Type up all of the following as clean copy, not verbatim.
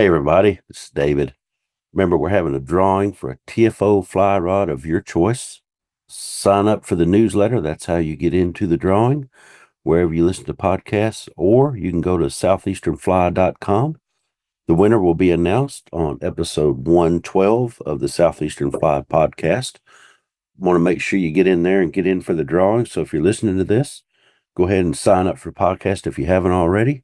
Hey everybody, this is David. Remember, we're having a drawing for a TFO fly rod of your choice. Sign up for the newsletter. That's how you get into the drawing, wherever you listen to podcasts, or you can go to southeasternfly.com. The winner will be announced on episode 112 of the Southeastern Fly podcast. Want to make sure you get in there and get in for the drawing. So if you're listening to this, go ahead and sign up for podcast if you haven't already.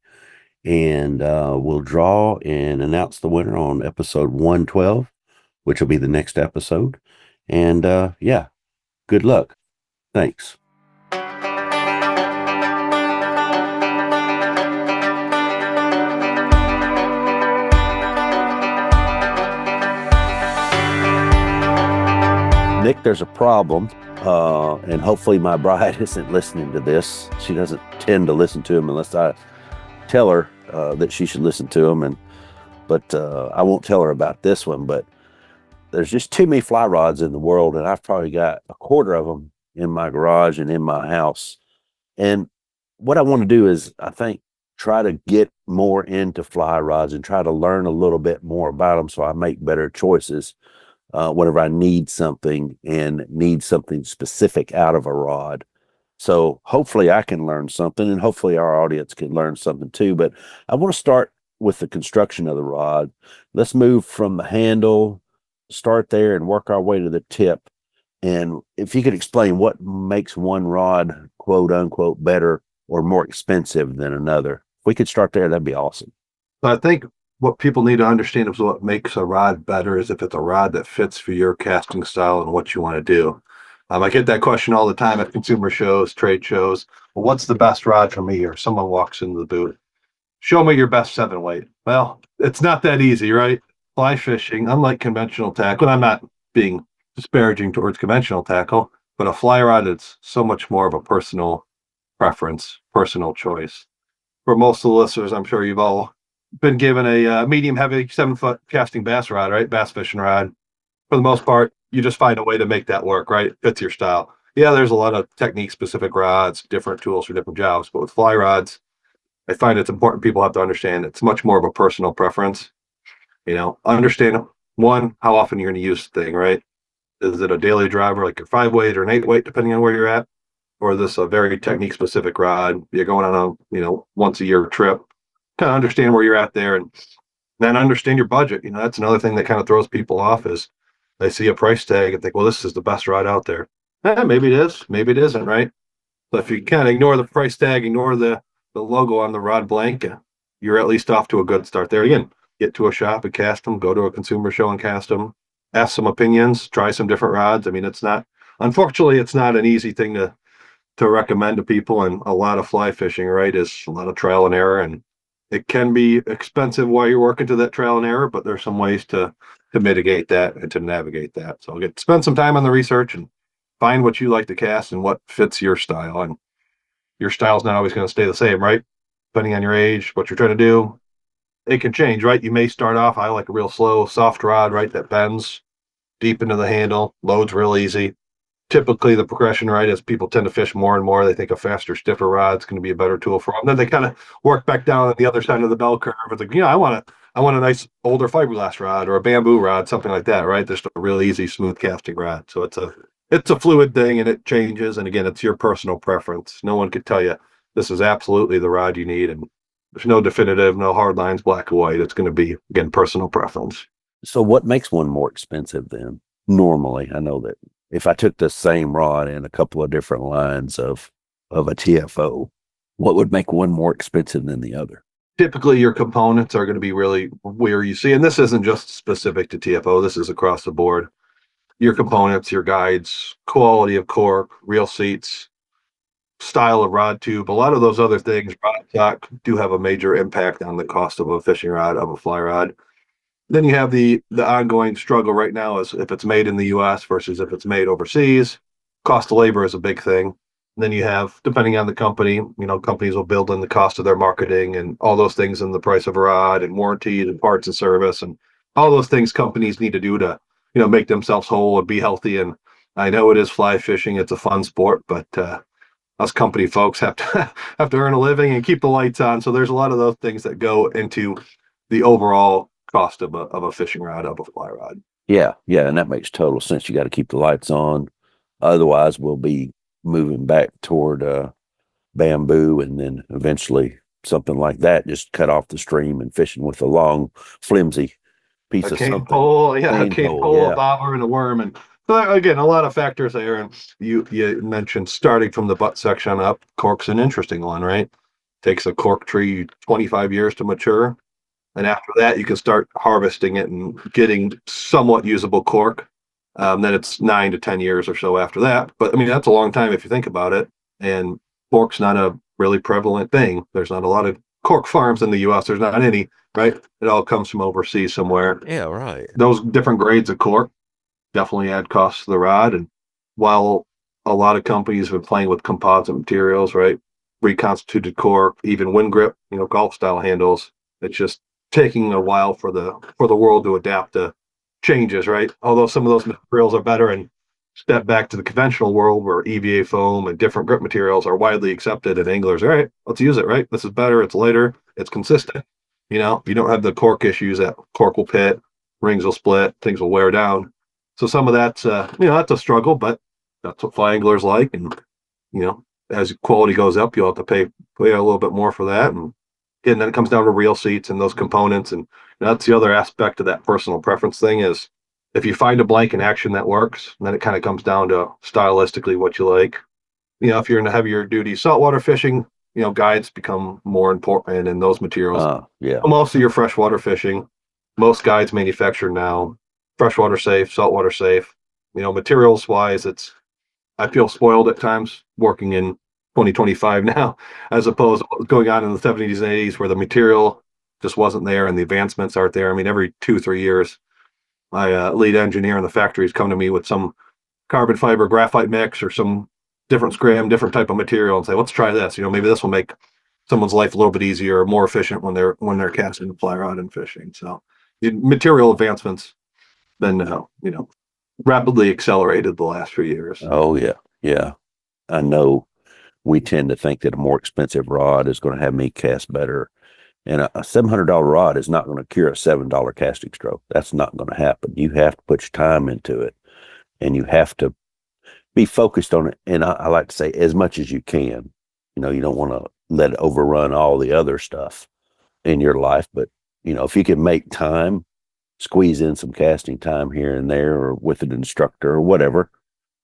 And we'll draw and announce the winner on episode 112, which will be the next episode. And yeah, good luck. Thanks. Nick, there's a problem, and hopefully my bride isn't listening to this. She doesn't tend to listen to them unless I tell her that she should listen to them, but I won't tell her about this one. But there's just too many fly rods in the world, and I've probably got a quarter of them in my garage and in my house. And what I want to do is, I think, try to get more into fly rods and try to learn a little bit more about them so I make better choices whenever I need something and need something specific out of a rod. So hopefully I can learn something, and hopefully our audience can learn something too. But I want to start with the construction of the rod. Let's move from the handle, start there and work our way to the tip. And if you could explain what makes one rod, quote unquote, better or more expensive than another. If we could start there, that'd be awesome. So I think what people need to understand is what makes a rod better is if it's a rod that fits for your casting style and what you want to do. I get that question all the time at consumer shows, trade shows. Well, what's the best rod for me? Or someone walks into the booth. Show me your best 7-weight. Well, it's not that easy, right? Fly fishing, unlike conventional tackle, and I'm not being disparaging towards conventional tackle, but a fly rod is so much more of a personal preference, personal choice. For most of the listeners, I'm sure you've all been given a medium heavy 7-foot casting bass rod, right? Bass fishing rod. For the most part, you just find a way to make that work, right? It fits your style. Yeah, there's a lot of technique specific rods, different tools for different jobs, but with fly rods, I find it's important people have to understand it's much more of a personal preference. Understand one, how often you're going to use the thing, right? Is it a daily driver like your 5-weight or an 8-weight, depending on where you're at? Or is this a very technique specific rod? You're going on a, once a year trip, kind of understand where you're at there and then understand your budget. That's another thing that kind of throws people off is they see a price tag and think, well, this is the best rod out there. Maybe it is, maybe it isn't, right? But if you kind of ignore the price tag, ignore the logo on the rod blank, you're at least off to a good start there. Again, get to a shop and cast them, go to a consumer show and cast them, ask some opinions, try some different rods. I mean, unfortunately, it's not an easy thing to recommend to people. And a lot of fly fishing, right, is a lot of trial and error. And it can be expensive while you're working to that trial and error, but there's some ways to mitigate that and to navigate that. So spend some time on the research and find what you like to cast and what fits your style. And your style's not always going to stay the same, right? Depending on your age, what you're trying to do, it can change, right? You may start off, I like a real slow, soft rod, right? That bends deep into the handle, loads real easy. Typically the progression, right, as people tend to fish more and more, they think a faster, stiffer rod is going to be a better tool for them. Then they kind of work back down at the other side of the bell curve. It's like, I want a nice older fiberglass rod or a bamboo rod, something like that, right? Just a real easy, smooth casting rod. So it's a fluid thing and it changes. And again, it's your personal preference. No one could tell you this is absolutely the rod you need. And there's no definitive, no hard lines, black or white. It's going to be, again, personal preference. So what makes one more expensive then? Normally, I know that if I took the same rod in a couple of different lines of a TFO, what would make one more expensive than the other? Typically, your components are going to be really where you see, and this isn't just specific to TFO, this is across the board. Your components, your guides, quality of cork, reel seats, style of rod tube, a lot of those other things, rod stock, do have a major impact on the cost of a fishing rod, of a fly rod. Then you have the ongoing struggle right now is if it's made in the US versus if it's made overseas. Cost of labor is a big thing. And then you have, depending on the company, companies will build in the cost of their marketing and all those things in the price of a rod and warranties and parts and service and all those things companies need to do to, make themselves whole and be healthy. And I know it is fly fishing. It's a fun sport, but us company folks have to have to earn a living and keep the lights on. So there's a lot of those things that go into the overall cost of a fishing rod, of a fly rod. Yeah, yeah, and that makes total sense. You got to keep the lights on. Otherwise, we'll be moving back toward bamboo and then eventually something like that, just cut off the stream and fishing with a long, flimsy piece A of cane something. pole, yeah, a Cane cane pole, pole, a yeah. bobber, and a worm. And so again, a lot of factors there. And you mentioned starting from the butt section up. Cork's an interesting one, right? Takes a cork tree 25 years to mature. And after that, you can start harvesting it and getting somewhat usable cork. Then it's 9 to 10 years or so after that. But I mean, that's a long time if you think about it. And cork's not a really prevalent thing. There's not a lot of cork farms in the US. There's not any, right? It all comes from overseas somewhere. Yeah, right. Those different grades of cork definitely add costs to the rod. And while a lot of companies have been playing with composite materials, right? Reconstituted cork, even wind grip, golf style handles, it's just taking a while for the world to adapt to changes, right? Although some of those materials are better and step back to the conventional world where EVA foam and different grip materials are widely accepted and anglers, all right, let's use it, right? This is better, it's lighter, it's consistent. You don't have the cork issues that cork will pit, rings will split, things will wear down. So some of that's that's a struggle, but that's what fly anglers like. And as quality goes up, you'll have to pay a little bit more for that. And then it comes down to reel seats and those components. And that's the other aspect of that personal preference thing is if you find a blank in action that works, then it kind of comes down to stylistically what you like. If you're in a heavier duty saltwater fishing, guides become more important and those materials. Yeah. Most of your freshwater fishing, most guides manufactured now, freshwater safe, saltwater safe. Materials wise, I feel spoiled at times working in 2025 now, as opposed to what was going on in the 70s and 80s where the material just wasn't there and the advancements aren't there. I mean, every 2 3 years, my lead engineer in the factories come to me with some carbon fiber graphite mix or some different scram, different type of material and say, let's try this. Maybe this will make someone's life a little bit easier or more efficient when they're casting the fly rod and fishing. So the material advancements been rapidly accelerated the last few years. Oh, yeah. Yeah. I know we tend to think that a more expensive rod is going to have me cast better. And a $700 rod is not going to cure a $7 casting stroke. That's not going to happen. You have to put your time into it and you have to be focused on it. And I like to say as much as you can. You don't want to let it overrun all the other stuff in your life. But, if you can make time, squeeze in some casting time here and there or with an instructor or whatever,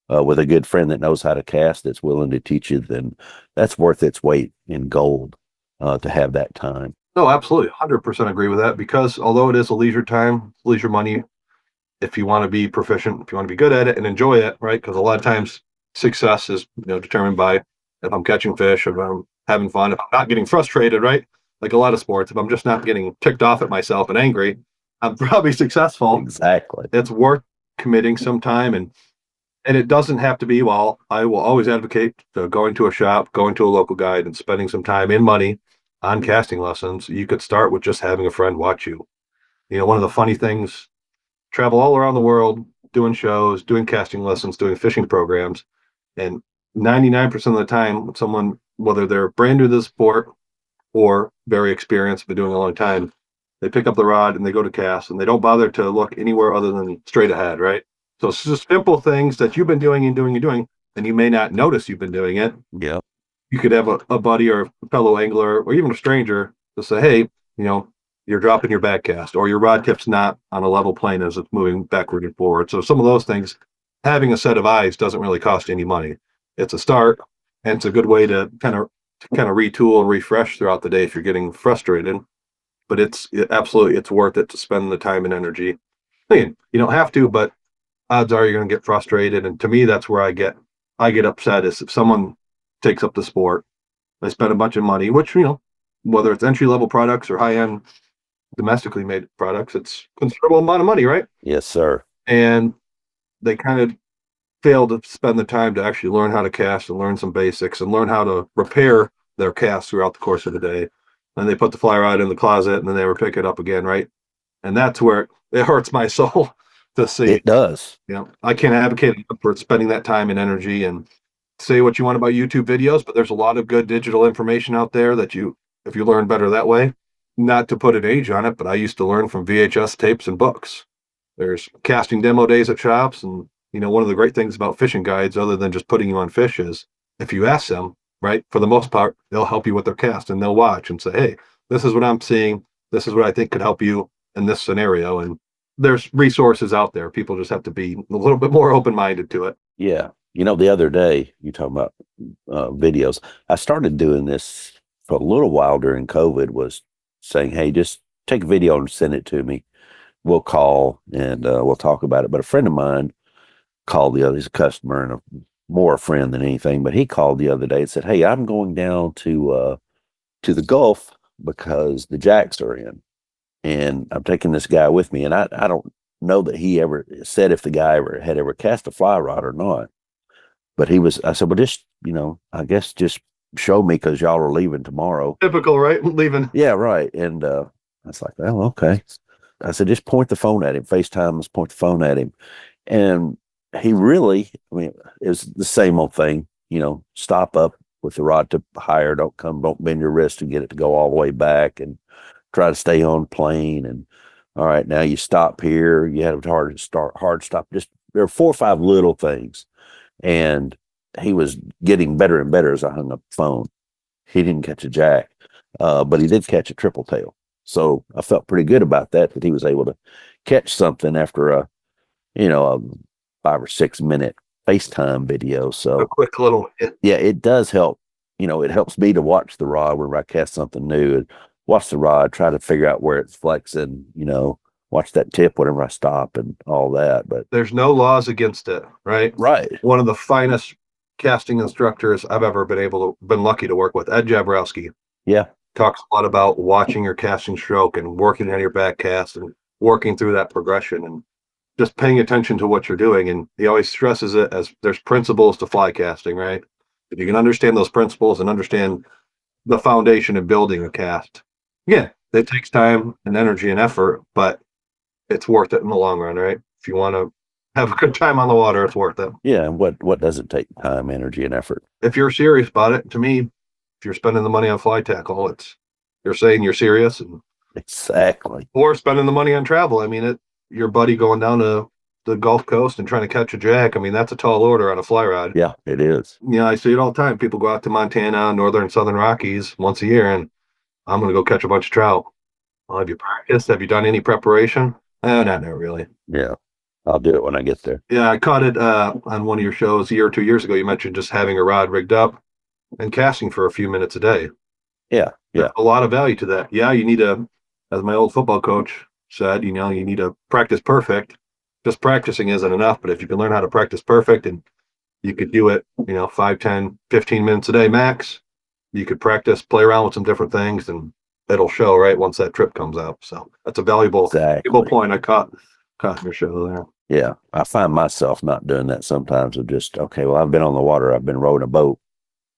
with a good friend that knows how to cast that's willing to teach you, then that's worth its weight in gold to have that time. No, absolutely. 100% agree with that because although it is a leisure time, leisure money, if you want to be proficient, if you want to be good at it and enjoy it, right? Because a lot of times success is, determined by if I'm catching fish, if I'm having fun, if I'm not getting frustrated, right? Like a lot of sports, if I'm just not getting ticked off at myself and angry, I'm probably successful. Exactly. It's worth committing some time and it doesn't have to be, well, I will always advocate going to a shop, going to a local guide and spending some time and money on casting lessons. You could start with just having a friend watch you. One of the funny things, travel all around the world, doing shows, doing casting lessons, doing fishing programs. And 99% of the time, someone, whether they're brand new to the sport or very experienced, been doing it a long time, they pick up the rod and they go to cast and they don't bother to look anywhere other than straight ahead, right? So it's just simple things that you've been doing and doing and doing, and you may not notice you've been doing it. Yeah. You could have a buddy or a fellow angler or even a stranger to say, hey, you're dropping your back cast or your rod tip's not on a level plane as it's moving backward and forward. So some of those things, having a set of eyes doesn't really cost any money. It's a start and it's a good way to kind of retool and refresh throughout the day if you're getting frustrated. But absolutely, it's worth it to spend the time and energy. Again, you don't have to, but odds are you're going to get frustrated. And to me, that's where I get upset is if someone takes up the sport, they spend a bunch of money, which, whether it's entry level products or high end domestically made products, it's a considerable amount of money, right? Yes, sir. And they kind of fail to spend the time to actually learn how to cast and learn some basics and learn how to repair their cast throughout the course of the day. And they put the fly rod in the closet and then they never pick it up again, right? And that's where it hurts my soul to see. It does. I can't advocate for spending that time and energy and say what you want about YouTube videos, but there's a lot of good digital information out there that if you learn better that way, not to put an age on it, but I used to learn from VHS tapes and books. There's casting demo days at shops. And, one of the great things about fishing guides, other than just putting you on fish, is if you ask them, right, for the most part, they'll help you with their cast and they'll watch and say, hey, this is what I'm seeing. This is what I think could help you in this scenario. And there's resources out there. People just have to be a little bit more open minded to it. Yeah. The other day, you talking about videos, I started doing this for a little while during COVID, was saying, hey, just take a video and send it to me. We'll call and we'll talk about it. But a friend of mine called the other, he's a customer and more a friend than anything, but he called the other day and said, hey, I'm going down to the Gulf because the jacks are in. And I'm taking this guy with me. And I don't know that he ever said if the guy had ever cast a fly rod or not. But I said, well, just, I guess just show me because y'all are leaving tomorrow. Typical, right? Leaving. Yeah, right. And I was like, well, okay. I said, just point the phone at him, FaceTime, let's point the phone at him. And he really, it was the same old thing, stop up with the rod tip higher, don't bend your wrist and get it to go all the way back and try to stay on plane. And all right, now you stop here, you have a hard stop. Just there are 4 or 5 little things. And he was getting better and better as I hung up the phone. He didn't catch a jack, but he did catch a triple tail. So I felt pretty good about that he was able to catch something after a 5 or 6 minute FaceTime video. So a quick little hit. Yeah, it does help. It helps me to watch the rod whenever I cast something new and watch the rod, try to figure out where it's flexing, watch that tip whenever I stop and all that. But there's no laws against it, right? Right. One of the finest casting instructors I've ever been lucky to work with, Ed Jabrowski. Yeah. Talks a lot about watching your casting stroke and working on your back cast and working through that progression and just paying attention to what you're doing. And he always stresses it as there's principles to fly casting, right? If you can understand those principles and understand the foundation of building a cast, yeah, it takes time and energy and effort, but it's worth it in the long run, right? If you want to have a good time on the water, it's worth it. Yeah. And what doesn't take time, energy, and effort? If you're serious about it, to me, if you're spending the money on fly tackle, you're saying you're serious. And exactly. Or spending the money on travel. Your buddy going down to the Gulf Coast and trying to catch a jack. That's a tall order on a fly rod. Yeah, it is. I see it all the time. People go out to Montana, northern, southern Rockies once a year, and I'm going to go catch a bunch of trout. Well, have you practiced? Have you done any preparation? Not really. Yeah, I'll do it when I get there. Yeah, I caught it on one of your shows a year or 2 years ago. You mentioned just having a rod rigged up and casting for a few minutes a day. Yeah. There's a lot of value to that. Yeah, you need as my old football coach said, you need to practice perfect. Just practicing isn't enough, but if you can learn how to practice perfect and you could do it, 5, 10, 15 minutes a day max, you could practice, play around with some different things, and it'll show, right, once that trip comes out. So that's a valuable point I caught in your show there. Yeah, I find myself not doing that sometimes of just, okay, well, I've been on the water, I've been rowing a boat,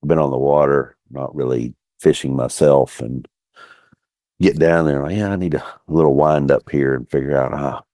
I've been on the water, not really fishing myself, and get down there, like, yeah, I need a little wind up here and figure out,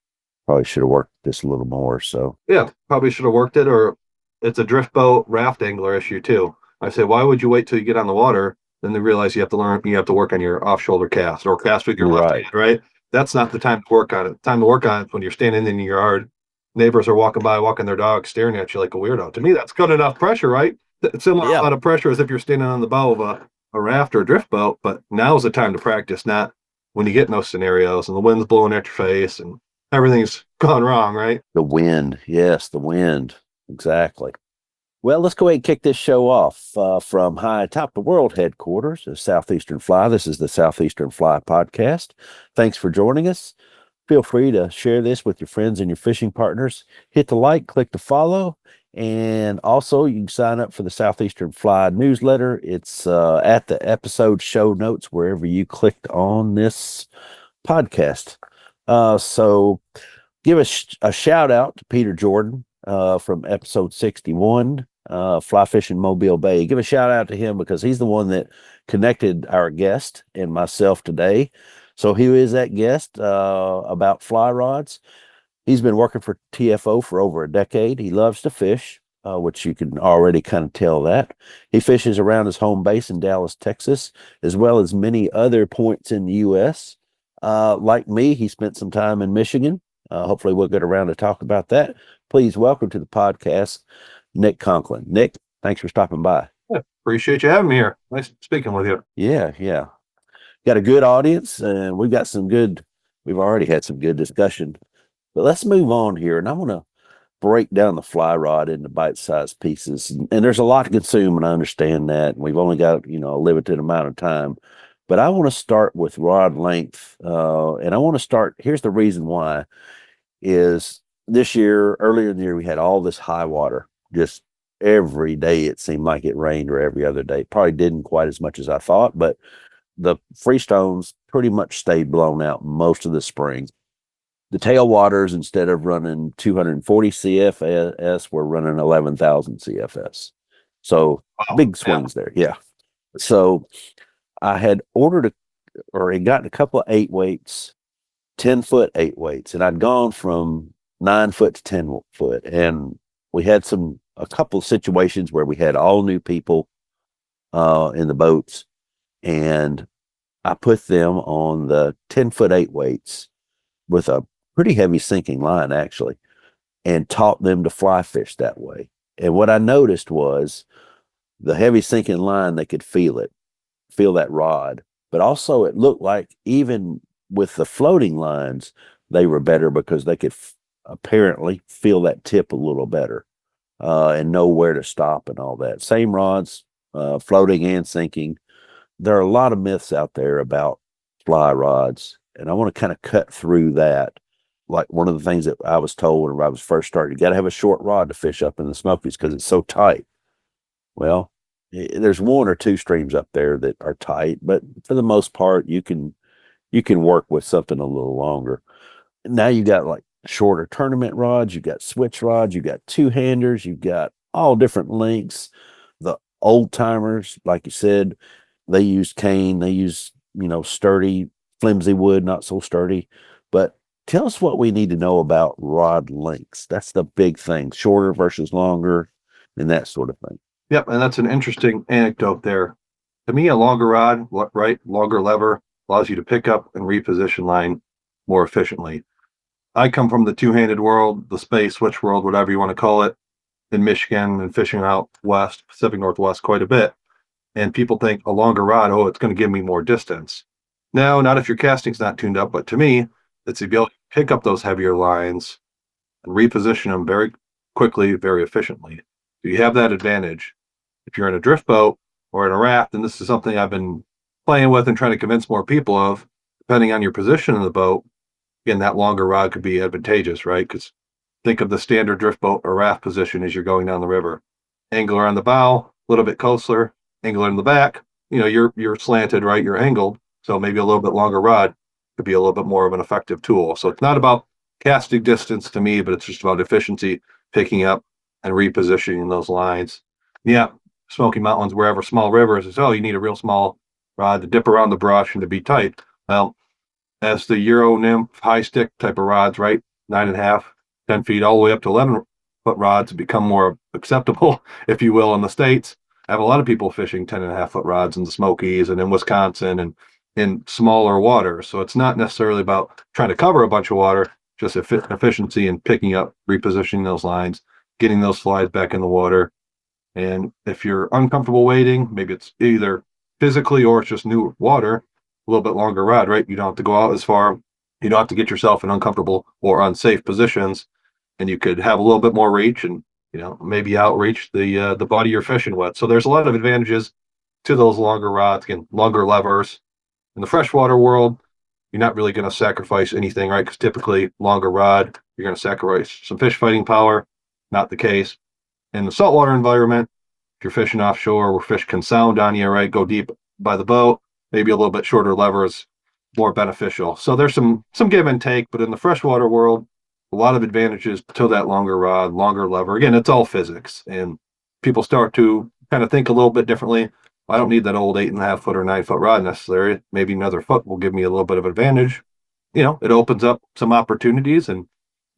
probably should have worked this a little more. So yeah, probably should have worked it, or it's a drift boat raft angler issue too. I say, why would you wait till you get on the water? Then they realize you have to work on your off shoulder cast or cast with your left hand, right? That's not the time to work on it. The time to work on it when you're standing in your yard, neighbors are walking by, walking their dog, staring at you like a weirdo. To me, that's good enough pressure, right? Similar amount of pressure as if you're standing on the bow of a raft or a drift boat, but now is the time to practice, not when you get in those scenarios and the wind's blowing at your face and everything's gone wrong, right? The wind. Yes, the wind. Exactly. Well, let's go ahead and kick this show off from high atop the world headquarters of Southeastern Fly. This is the Southeastern Fly podcast. Thanks for joining us. Feel free to share this with your friends and your fishing partners. Hit the like, click the follow, and also you can sign up for the Southeastern Fly newsletter. It's at the episode show notes wherever you clicked on this podcast. So give a shout out to Peter Jordan from episode 61, Fly Fishing Mobile Bay. Give a shout out to him because he's the one that connected our guest and myself today. So he is that guest about fly rods. He's been working for TFO for over a decade. He loves to fish. which you can already kind of tell that. He fishes around his home base in Dallas, Texas, as well as many other points in the U.S. Like me, he spent some time in Michigan. Hopefully, we'll get around to talk about that. Please welcome to the podcast, Nick Conklin. Nick, thanks for stopping by. Yeah, appreciate you having me here. Nice speaking with you. Yeah, yeah. Got a good audience, and we've already had some good discussion. But let's move on here, and I want to break down the fly rod into bite-sized pieces. And there's a lot to consume, and I understand that. We've only got, a limited amount of time. But I want to start with rod length. And I want to start, here's the reason why, is this year, earlier in the year, we had all this high water. Just every day it seemed like it rained, or every other day. Probably didn't quite as much as I thought, but the freestones pretty much stayed blown out most of the spring. The tailwaters, instead of running 240 CFS, were running 11,000 CFS. So Wow. big swings there. Yeah. So I had ordered or had gotten a couple of 8 weights, 10-foot 8 weights, and I'd gone from 9 foot to 10 foot. And we had a couple of situations where we had all new people in the boats, and I put them on the 10-foot 8 weights with a pretty heavy sinking line, actually, and taught them to fly fish that way. And what I noticed was the heavy sinking line, they could feel that rod, but also it looked like even with the floating lines, they were better because they could apparently feel that tip a little better and know where to stop and all that. Same rods, floating and sinking. There are a lot of myths out there about fly rods, and I want to kind of cut through that. Like one of the things that I was told when I was first starting, you got to have a short rod to fish up in the Smokies because it's so tight. Well, there's one or two streams up there that are tight, but for the most part, you can work with something a little longer. Now you got like shorter tournament rods, you got switch rods, you got two-handers, you've got all different lengths. The old timers, like you said, they use cane, they use, sturdy, flimsy wood, not so sturdy. But tell us what we need to know about rod lengths. That's the big thing, shorter versus longer, and that sort of thing. Yep, and that's an interesting anecdote there. To me, a longer rod, right, longer lever allows you to pick up and reposition line more efficiently. I come from the two-handed world, the space switch world, whatever you want to call it, in Michigan and fishing out west, Pacific Northwest quite a bit. And people think a longer rod, oh, it's going to give me more distance. No, not if your casting's not tuned up, but to me, it's the ability to pick up those heavier lines and reposition them very quickly, very efficiently. So you have that advantage. If you're in a drift boat or in a raft, and this is something I've been playing with and trying to convince more people of, depending on your position in the boat, again, that longer rod could be advantageous, right? Because think of the standard drift boat or raft position as you're going down the river. Angler on the bow, a little bit coaster, angler in the back. You're slanted, right? You're angled. So maybe a little bit longer rod could be a little bit more of an effective tool. So it's not about casting distance to me, but it's just about efficiency, picking up and repositioning those lines. Yeah, Smoky Mountains, wherever small rivers, is, oh, you need a real small rod to dip around the brush and to be tight. Well, as the Euro nymph high stick type of rods, right? 9.5, 10 feet, all the way up to 11-foot rods become more acceptable, if you will, in the States. I have a lot of people fishing 10.5-foot rods in the Smokies and in Wisconsin and in smaller waters. So it's not necessarily about trying to cover a bunch of water, just efficiency in picking up, repositioning those lines, getting those slides back in the water. And if you're uncomfortable wading, maybe it's either physically or it's just new water, a little bit longer rod, right? You don't have to go out as far. You don't have to get yourself in uncomfortable or unsafe positions, and you could have a little bit more reach and maybe outreach the body you're fishing with. So there's a lot of advantages to those longer rods, again, longer levers. In the freshwater world, you're not really going to sacrifice anything, right? Because typically longer rod, you're going to sacrifice some fish fighting power. Not the case in the saltwater environment. If you're fishing offshore where fish can sound on you, right? Go deep by the boat, maybe a little bit shorter lever is more beneficial. So there's some give and take, but in the freshwater world, a lot of advantages to that longer rod, longer lever. Again, it's all physics, and people start to kind of think a little bit differently. I don't need that old 8.5-foot or 9-foot rod necessarily. Maybe another foot will give me a little bit of advantage. It opens up some opportunities, and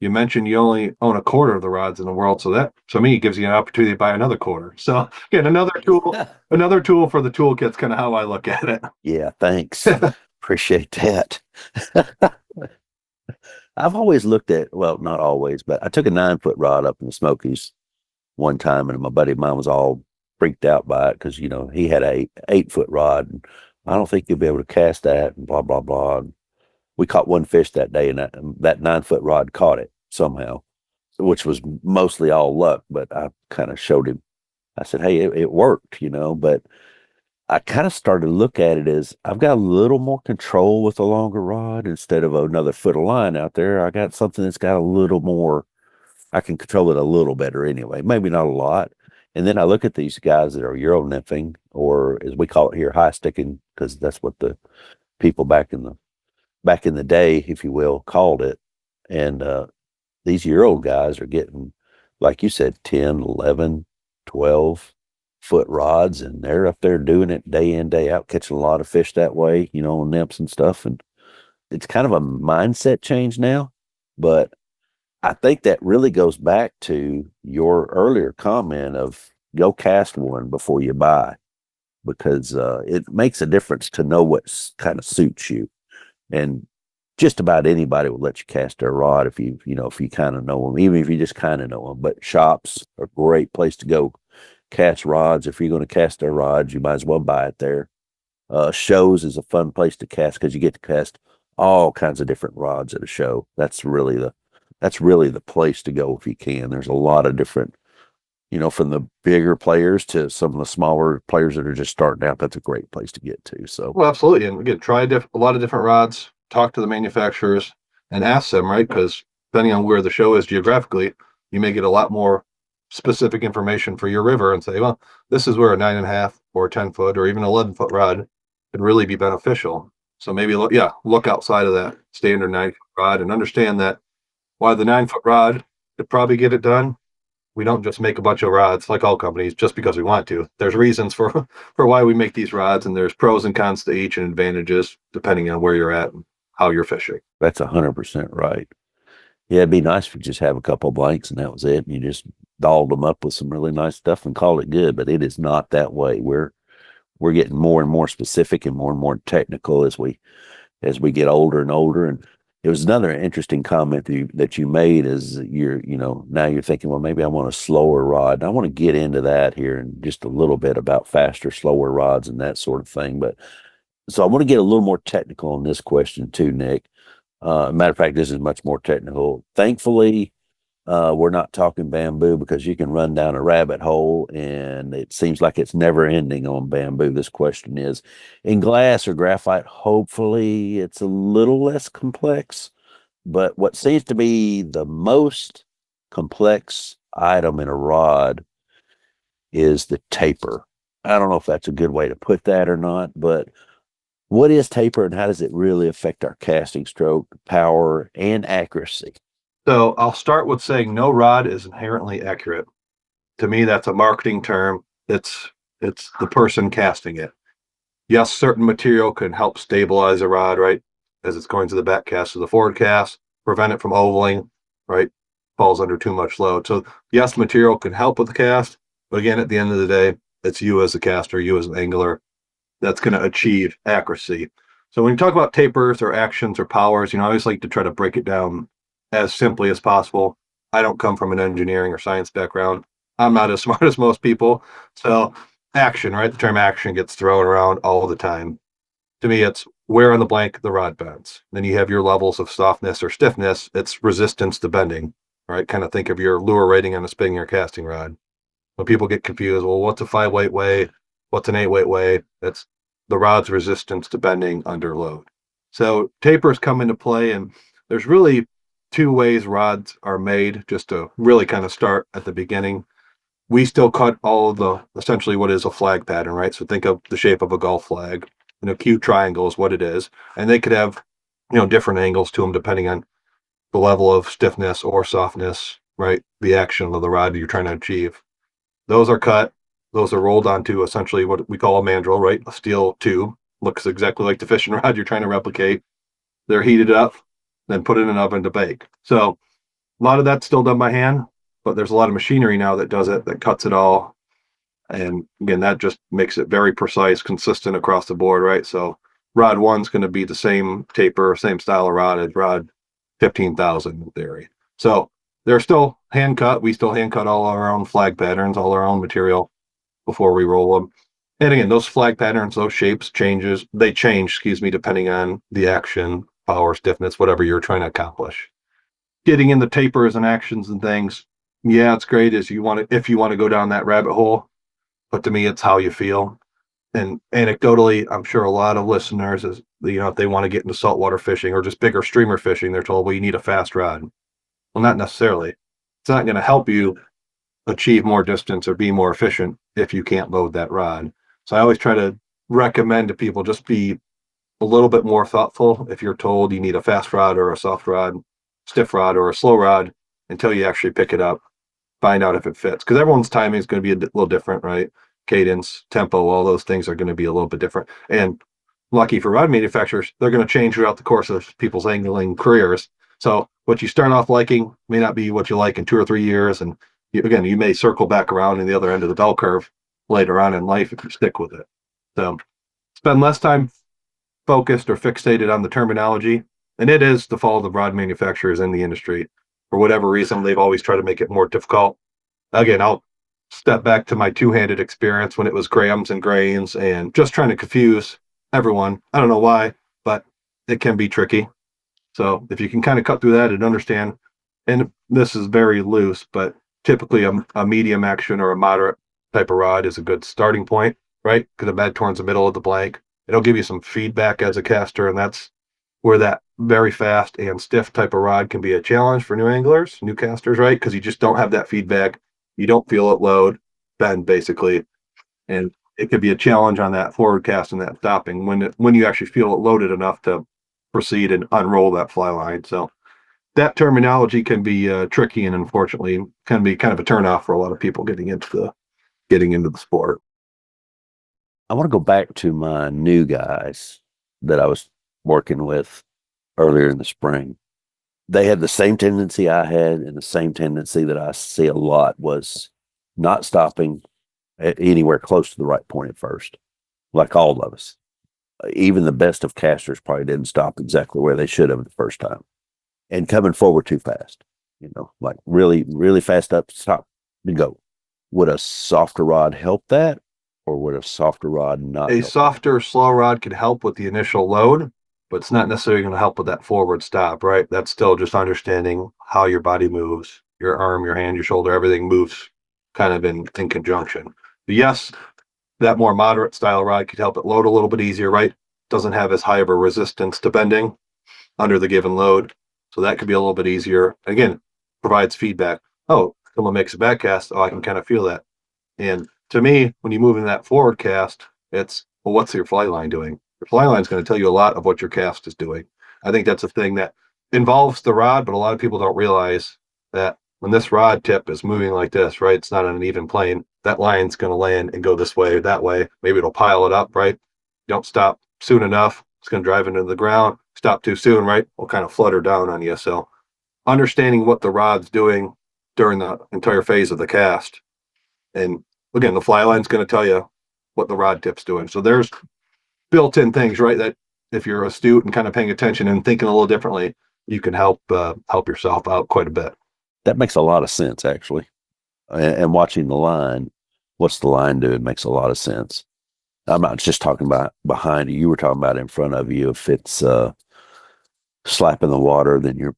You mentioned you only own a quarter of the rods in the world, so that to me gives you an opportunity to buy another quarter. So again, another tool for the toolkit's kind of how I look at it. Yeah, thanks. Appreciate that. I've always looked at, well, not always, but I took a 9 foot rod up in the Smokies one time, and my buddy of mine was all freaked out by it because, he had a 8 foot rod. And I don't think you'll be able to cast that, and blah, blah, blah. And we caught one fish that day, and that 9 foot rod caught it somehow, which was mostly all luck. But I kind of showed him, I said, hey, it worked, but I kind of started to look at it as I've got a little more control with a longer rod instead of another foot of line out there. I got something that's got a little more, I can control it a little better anyway, maybe not a lot. And then I look at these guys that are Euro nymphing, or as we call it here, high sticking, because that's what the people back in the day, if you will, called it. And these Euro guys are getting, like you said, 10, 11, 12 foot rods, and they're up there doing it day in, day out, catching a lot of fish that way, on nymphs and stuff. And it's kind of a mindset change now. But I think that really goes back to your earlier comment of go cast one before you buy, because it makes a difference to know what kind of suits you. And just about anybody will let you cast their rod if if you kind of know them, even if you just kind of know them. But shops are a great place to go cast rods. If you're going to cast their rods, you might as well buy it there. Shows is a fun place to cast because you get to cast all kinds of different rods at a show. That's really the place to go if you can. There's a lot of different, from the bigger players to some of the smaller players that are just starting out. That's a great place to get to. So, Well, absolutely. And again, try a lot of different rods, talk to the manufacturers and ask them, right? Because depending on where the show is geographically, you may get a lot more specific information for your river and say, well, this is where a 9.5 or 10 foot or even 11 foot rod could really be beneficial. So maybe look outside of that standard 9 foot rod and understand that while the 9 foot rod could probably get it done, we don't just make a bunch of rods like all companies just because we want to. There's reasons for for why we make these rods, and there's pros and cons to each and advantages depending on where you're at and how you're fishing. that's 100% right. Yeah, it'd be nice if you just have a couple of blanks and that was it. And you just dolled them up with some really nice stuff and called it good. But it is not that way. We're getting more and more specific and more technical as we get older and older. And it was another interesting comment that you made is now you're thinking, well, maybe I want a slower rod. And I want to get into that here in just a little bit about faster, slower rods and that sort of thing. But so I want to get a little more technical on this question too, Nick. Matter of fact, this is much more technical. Thankfully, we're not talking bamboo because you can run down a rabbit hole and it seems like it's never ending on bamboo. This question is in glass or graphite. Hopefully, it's a little less complex, but what seems to be the most complex item in a rod is the taper. I don't know if that's a good way to put that or not, but what is taper and how does it really affect our casting stroke, power, and accuracy? So I'll start with saying no rod is inherently accurate. To me, that's a marketing term. It's the person casting it. Yes, certain material can help stabilize a rod, right? As it's going to the back cast to the forward cast, prevent it from ovaling, right? Falls under too much load. So yes, material can help with the cast, but again, at the end of the day, it's you as a caster, you as an angler, that's going to achieve accuracy. So when you talk about tapers or actions or powers, I always like to try to break it down as simply as possible. I don't come from an engineering or science background. I'm not as smart as most people. So action, right? The term action gets thrown around all the time. To me, it's where on the blank the rod bends. Then you have your levels of softness or stiffness. It's resistance to bending, right? Kind of think of your lure rating on a spinning or casting rod. When people get confused, well, what's a 5 weight weigh? What's an 8 weight weigh? That's the rod's resistance to bending under load. So tapers come into play, and there's really two ways rods are made, just to really kind of start at the beginning. We still cut all of the essentially what is a flag pattern, right? So think of the shape of a golf flag. An acute triangle is what it is. And they could have, different angles to them depending on the level of stiffness or softness, right? The action of the rod you're trying to achieve. Those are cut. Those are rolled onto essentially what we call a mandrel, right? A steel tube. Looks exactly like the fishing rod you're trying to replicate. They're heated up, then put in an oven to bake. So A lot of that's still done by hand, but there's a lot of machinery now that does it, that cuts it all. And again, that just makes it very precise, consistent across the board, right? So rod one's going to be the same taper, same style of rod as rod 15,000 in theory. So they're still hand cut. We still hand cut all our own flag patterns, all our own material before we roll them. And again, those flag patterns, those shapes they change, excuse me, depending on the action, power, stiffness, whatever you're trying to accomplish. Getting in the tapers and actions and things, yeah, it's great as you want to, if you want to go down that rabbit hole, but to me, it's how you feel. And anecdotally, I'm sure a lot of listeners is, if they want to get into saltwater fishing or just bigger streamer fishing, they're told, well, you need a fast rod. Well, not necessarily. It's not going to help you achieve more distance or be more efficient if you can't load that rod. So I always try to recommend to people just be a little bit more thoughtful if you're told you need a fast rod or a soft rod, stiff rod or a slow rod until you actually pick it up, find out if it fits. Because everyone's timing is going to be a little different, right? Cadence, tempo, all those things are going to be a little bit different. And lucky for rod manufacturers, they're going to change throughout the course of people's angling careers. So what you start off liking may not be what you like in 2 or 3 years. And again, you may circle back around in the other end of the bell curve later on in life if you stick with it. So spend less time focused or fixated on the terminology. And it is the fault of rod manufacturers in the industry. For whatever reason, they've always tried to make it more difficult. Again, I'll step back to my two-handed experience when it was grams and grains and just trying to confuse everyone. I don't know why, but it can be tricky. So if you can kind of cut through that and understand, and this is very loose, but typically a medium action or a moderate type of rod is a good starting point, right? Because the bed towards the middle of the blank. It'll give you some feedback as a caster, and that's where that very fast and stiff type of rod can be a challenge for new anglers, new casters, right? Because you just don't have that feedback. You don't feel it load, bend basically. And it could be a challenge on that forward cast and that stopping when you actually feel it loaded enough to proceed and unroll that fly line. So that terminology can be tricky and unfortunately can be kind of a turnoff for a lot of people getting into the sport. I want to go back to my new guys that I was working with earlier in the spring. They had the same tendency I had, and the same tendency that I see a lot was not stopping anywhere close to the right point at first, like all of us. Even the best of casters probably didn't stop exactly where they should have the first time, and coming forward too fast, like really, really fast up, stop, and go. Would a softer rod help that, or would a softer rod not A help softer, slow rod could help with the initial load, but it's not necessarily going to help with that forward stop, right? That's still just understanding how your body moves, your arm, your hand, your shoulder, everything moves kind of in conjunction. But yes, that more moderate style rod could help it load a little bit easier, right? Doesn't have as high of a resistance to bending under the given load. So that could be a little bit easier. Again, provides feedback. Oh, someone makes a back cast. Oh, I can kind of feel that. And to me, when you move in that forward cast, it's, well, what's your fly line doing? Your fly line is going to tell you a lot of what your cast is doing. I think that's a thing that involves the rod, but a lot of people don't realize that when this rod tip is moving like this, right? It's not on an even plane. That line's going to land and go this way, that way. Maybe it'll pile it up, right? Don't stop soon enough. It's going to drive into the ground. Stop too soon, right? Will kind of flutter down on you. So understanding what the rod's doing during the entire phase of the cast. And again, the fly line's going to tell you what the rod tip's doing. So there's built-in things, right? That if you're astute and kind of paying attention and thinking a little differently, you can help yourself out quite a bit. that makes a lot of sense, actually. And watching the line, what's the line doing makes a lot of sense. I'm not just talking about behind you. You were talking about in front of you. If it's slapping the water, then you're,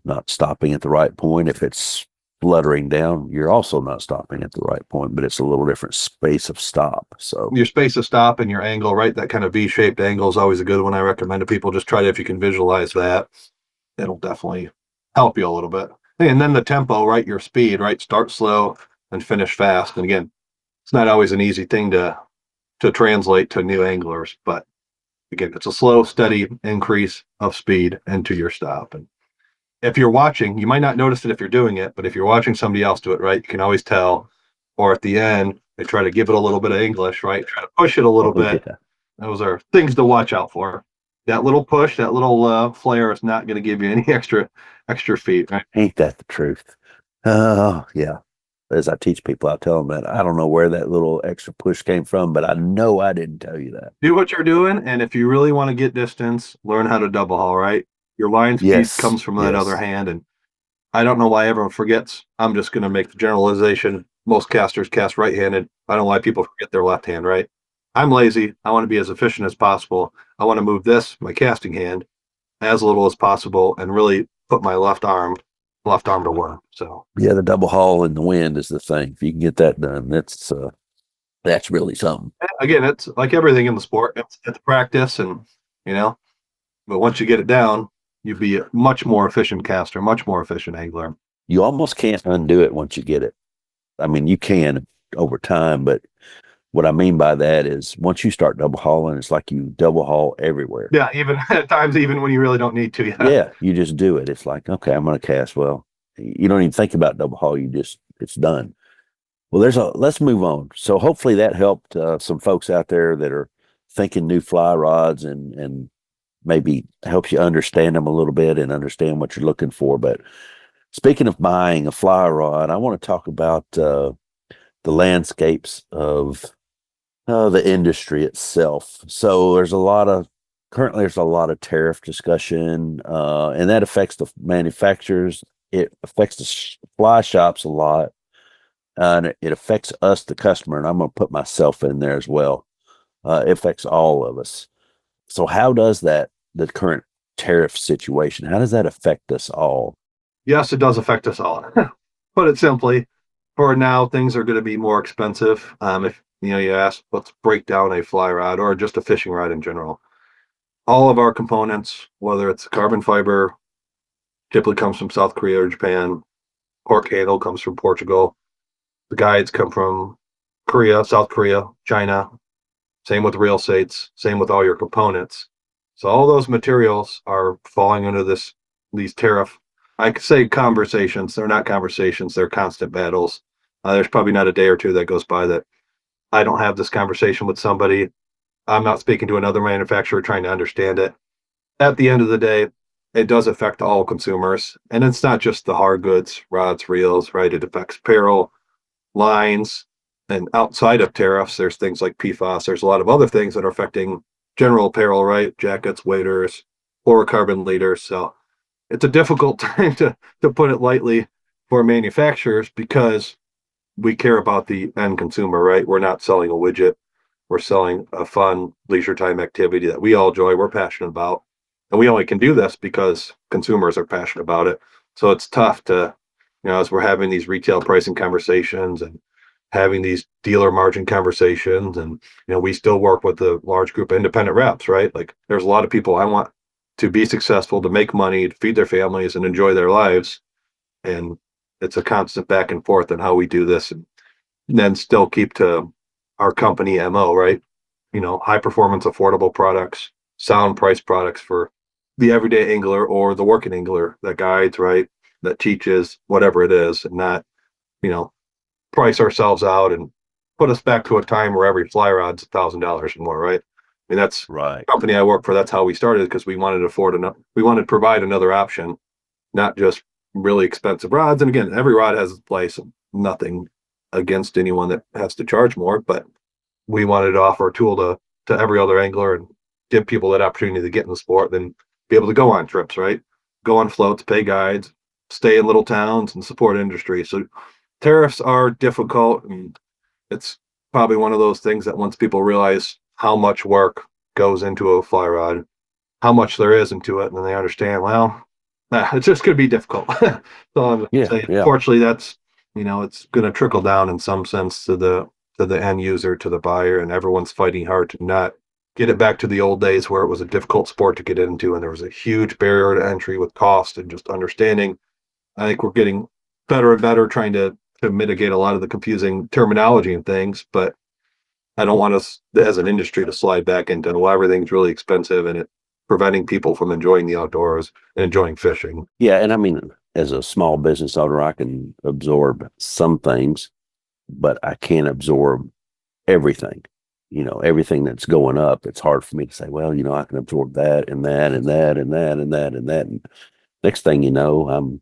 not stopping at the right point. If it's fluttering down, you're also not stopping at the right point, but it's a little different space of stop. So Your space of stop and your angle, right? That kind of V-shaped angle is always a good one. I recommend to people just try it if you can visualize that. It'll definitely help you a little bit. And then the tempo, right? Your speed, right? Start slow and finish fast. And again, it's not always an easy thing to translate to new anglers, but again, it's a slow, steady increase of speed into your stop. And if you're watching, you might not notice it if you're doing it, but if you're watching somebody else do it, right, you can always tell. Or at the end, they try to give it a little bit of English, right? Try to push it a little oh, bit. yeah. Those are things to watch out for. That little push, that little flare is not going to give you any extra feet, right? Ain't that the truth? Oh, yeah. As I teach people, I tell them that I don't know where that little extra push came from, but I know I didn't tell you that. Do what you're doing, and if you really want to get distance, learn how to double haul, right? Your line speed Yes, comes from that other yes. hand, and I don't know why everyone forgets. I'm just going to make the generalization. Most casters cast right-handed. I don't know why people forget their left hand, right? I'm lazy. I want to be as efficient as possible. I want to move this, my casting hand, as little as possible and really put my left arm to work. So Yeah, the double haul in the wind is the thing. If you can get that done, that's really something. again, it's like everything in the sport. It's practice and you know, but once you get it down, you'd be a much more efficient caster, much more efficient angler. You almost can't undo it once you get it. I mean, you can over time, but what I mean by that is once you start double hauling, it's like you double haul everywhere. Yeah, even at times, even when you really don't need to. Yeah. Yeah, you just do it. It's like, okay, I'm going to cast. Well, you don't even think about double haul. It's done. Well, let's move on. So hopefully that helped some folks out there that are thinking new fly rods and maybe helps you understand them a little bit and understand what you're looking for. But speaking of buying a fly rod, I want to talk about the landscapes of the industry itself. So currently there's a lot of tariff discussion, and that affects the manufacturers. It affects the fly shops a lot, and it affects us, the customer. And I'm going to put myself in there as well. It affects all of us. So how does the current tariff situation, how does that affect us all? Yes, it does affect us all. Put it simply, for now, things are going to be more expensive. If you ask, let's break down a fly rod or just a fishing rod in general. All of our components, whether it's carbon fiber, typically comes from South Korea or Japan. Cork handle comes from Portugal. The guides come from Korea, South Korea, China. Same with rail sates. Same with all your components. So all those materials are falling under these tariff. I could say conversations. They're not conversations. They're constant battles. There's probably not a day or two that goes by that I don't have this conversation with somebody. I'm not speaking to another manufacturer trying to understand it. At the end of the day, it does affect all consumers. And it's not just the hard goods, rods, reels, right? It affects apparel, lines, and outside of tariffs, there's things like PFAS. There's a lot of other things that are affecting general apparel, right? Jackets, waders, fluorocarbon leaders. So it's a difficult time to put it lightly for manufacturers because we care about the end consumer, right? We're not selling a widget. We're selling a fun leisure time activity that we all enjoy, we're passionate about. And we only can do this because consumers are passionate about it. So it's tough to, as we're having these retail pricing conversations and having these dealer margin conversations, and we still work with a large group of independent reps, right? Like there's a lot of people I want to be successful, to make money, to feed their families and enjoy their lives. And it's a constant back and forth on how we do this and then still keep to our company MO, right? High performance, affordable products, sound price products for the everyday angler or the working angler that guides, right? That teaches whatever it is, and not, you know, price ourselves out and put us back to a time where every fly rod's $1,000 or more, right? I mean, that's Right. the company I work for. That's how we started because we wanted to afford enough. We wanted to provide another option, not just really expensive rods. And again, every rod has its place. Nothing against anyone that has to charge more, but we wanted to offer a tool to every other angler and give people that opportunity to get in the sport, then be able to go on trips, right? Go on floats, pay guides, stay in little towns and support industry. So tariffs are difficult, and it's probably one of those things that once people realize how much work goes into a fly rod, how much there is into it, and then they understand, well, it's just going to be difficult. So I'm Yeah, saying, yeah. fortunately, that's it's going to trickle down in some sense to the end user, to the buyer, and everyone's fighting hard to not get it back to the old days where it was a difficult sport to get into, and there was a huge barrier to entry with cost and just understanding. I think we're getting better and better trying to mitigate a lot of the confusing terminology and things, but I don't want us as an industry to slide back into, well, everything's really expensive and it preventing people from enjoying the outdoors and enjoying fishing. Yeah. And I mean, as a small business owner, I can absorb some things, but I can't absorb everything. everything that's going up, it's hard for me to say, well, I can absorb that and that and that and that and that and that. And next thing you know, I'm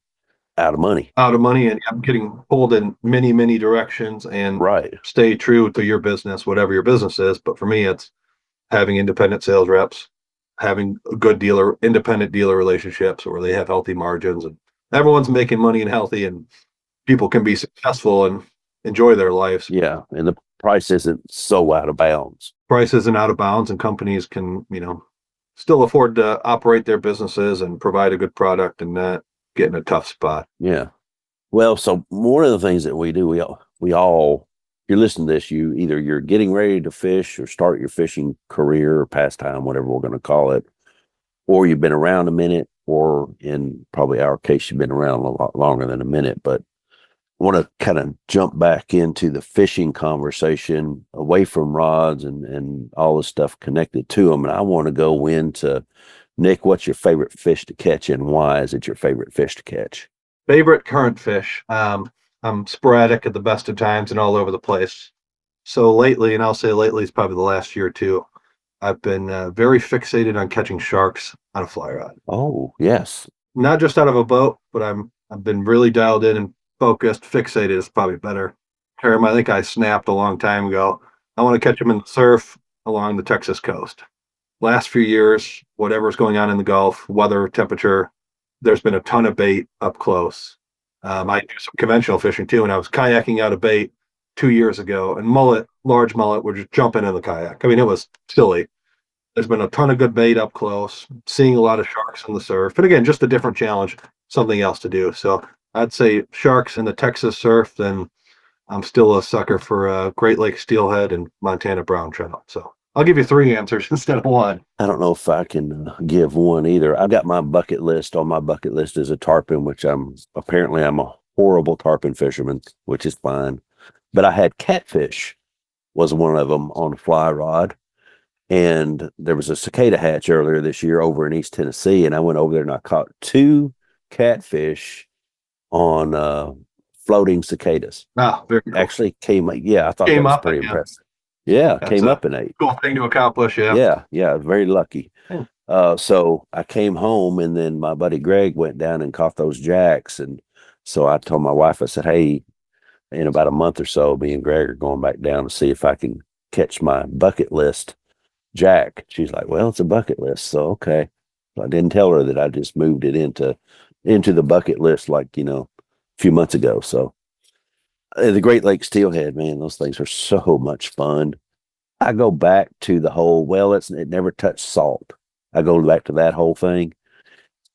out of money. Out of money, and I'm getting pulled in many, many directions, and Right. stay true to your business, whatever your business is. But for me, it's having independent sales reps, having a good independent dealer relationships where they have healthy margins and everyone's making money and healthy, and people can be successful and enjoy their lives. Yeah. And the price isn't so out of bounds. Price isn't out of bounds, and companies can, still afford to operate their businesses and provide a good product and not get in a tough spot. Yeah. Well, so one of the things that we do, we all, you're listening to this, you're getting ready to fish or start your fishing career or pastime, whatever we're going to call it, or you've been around a minute, or in probably our case, you've been around a lot longer than a minute, but I want to kind of jump back into the fishing conversation away from rods and all the stuff connected to them. And I want to go into, Nick, what's your favorite fish to catch and why is it your favorite fish to catch? Favorite current fish. I'm sporadic at the best of times and all over the place. So lately, and I'll say lately is probably the last year or two, I've been very fixated on catching sharks on a fly rod. Oh, yes. Not just out of a boat, but I've been really dialed in and focused. Fixated is probably better term. I think I snapped a long time ago. I want to catch them in the surf along the Texas coast. Last few years, whatever's going on in the Gulf, weather, temperature, there's been a ton of bait up close. I do some conventional fishing too, and I was kayaking out of bait 2 years ago, and large mullet, were just jumping in the kayak. I mean, it was silly. There's been a ton of good bait up close, seeing a lot of sharks in the surf. And again, just a different challenge, something else to do. So I'd say sharks in the Texas surf, then I'm still a sucker for Great Lakes steelhead and Montana brown trout. So I'll give you three answers instead of one. I don't know if I can give one either. I've got my bucket list. On my bucket list is a tarpon, which I'm a horrible tarpon fisherman, which is fine. But I had catfish was one of them on a fly rod. And there was a cicada hatch earlier this year over in East Tennessee. And I went over there and I caught two catfish on floating cicadas. Ah, very cool. Actually yeah, I thought that Came was up, pretty yeah. impressive. Yeah, That's came a up and ate. cool thing to accomplish. Yeah. Yeah, very lucky. Hmm. So I came home and then my buddy Greg went down and caught those jacks. And so I told my wife, I said, hey, in about a month or so, me and Greg are going back down to see if I can catch my bucket list jack. She's like, well, it's a bucket list. So, okay. So I didn't tell her that I just moved it into the bucket list, like, a few months ago. So the Great Lakes steelhead, man, those things are so much fun. I go back to the whole, well, it never touched salt. I go back to that whole thing.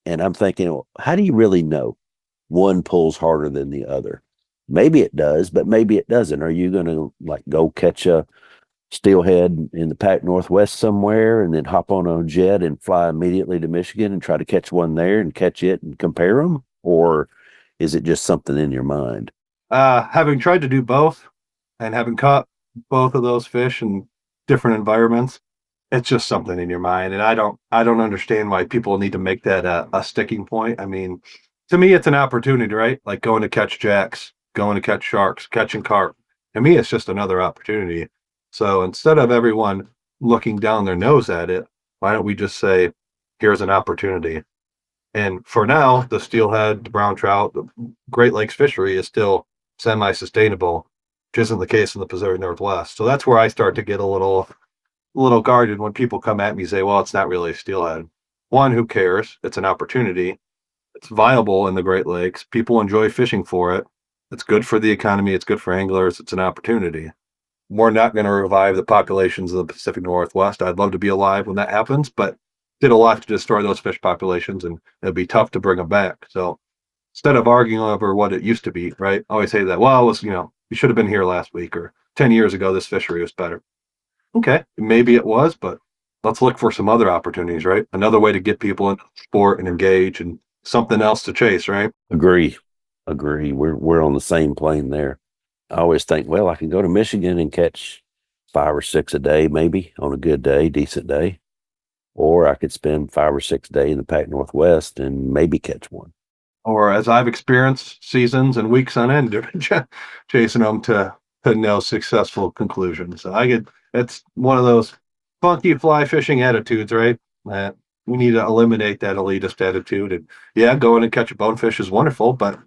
And I'm thinking, well, how do you really know one pulls harder than the other? Maybe it does, but maybe it doesn't. Are you going to like go catch a steelhead in the Pac Northwest somewhere and then hop on a jet and fly immediately to Michigan and try to catch one there and catch it and compare them? Or is it just something in your mind? Having tried to do both and having caught both of those fish in different environments, it's just something in your mind. And I don't understand why people need to make that a sticking point. I mean, to me, it's an opportunity, right? Like going to catch jacks, going to catch sharks, catching carp. To me, it's just another opportunity. So instead of everyone looking down their nose at it, why don't we just say, here's an opportunity? And for now, the steelhead, the brown trout, the Great Lakes fishery is still semi-sustainable, which isn't the case in the Pacific Northwest. So that's where I start to get a little guarded when people come at me and say, well, it's not really a steelhead. One, who cares? It's an opportunity. It's viable in the Great Lakes. People enjoy fishing for it. It's good for the economy. It's good for anglers. It's an opportunity. We're not going to revive the populations of the Pacific Northwest. I'd love to be alive when that happens, but did a lot to destroy those fish populations, and it'd be tough to bring them back. So instead of arguing over what it used to be, right? I always say that, well, it was, we should have been here last week, or 10 years ago, this fishery was better. Okay, maybe it was, but let's look for some other opportunities, right? Another way to get people into the sport and engage, and something else to chase, right? Agree. We're on the same plane there. I always think, well, I can go to Michigan and catch 5 or 6 a day, maybe on a good day, decent day. Or I could spend 5 or 6 days in the Pac Northwest and maybe catch one. Or as I've experienced, seasons and weeks on end chasing them to no successful conclusion. So it's one of those funky fly fishing attitudes, right? That we need to eliminate that elitist attitude. And yeah, going and catch a bonefish is wonderful, but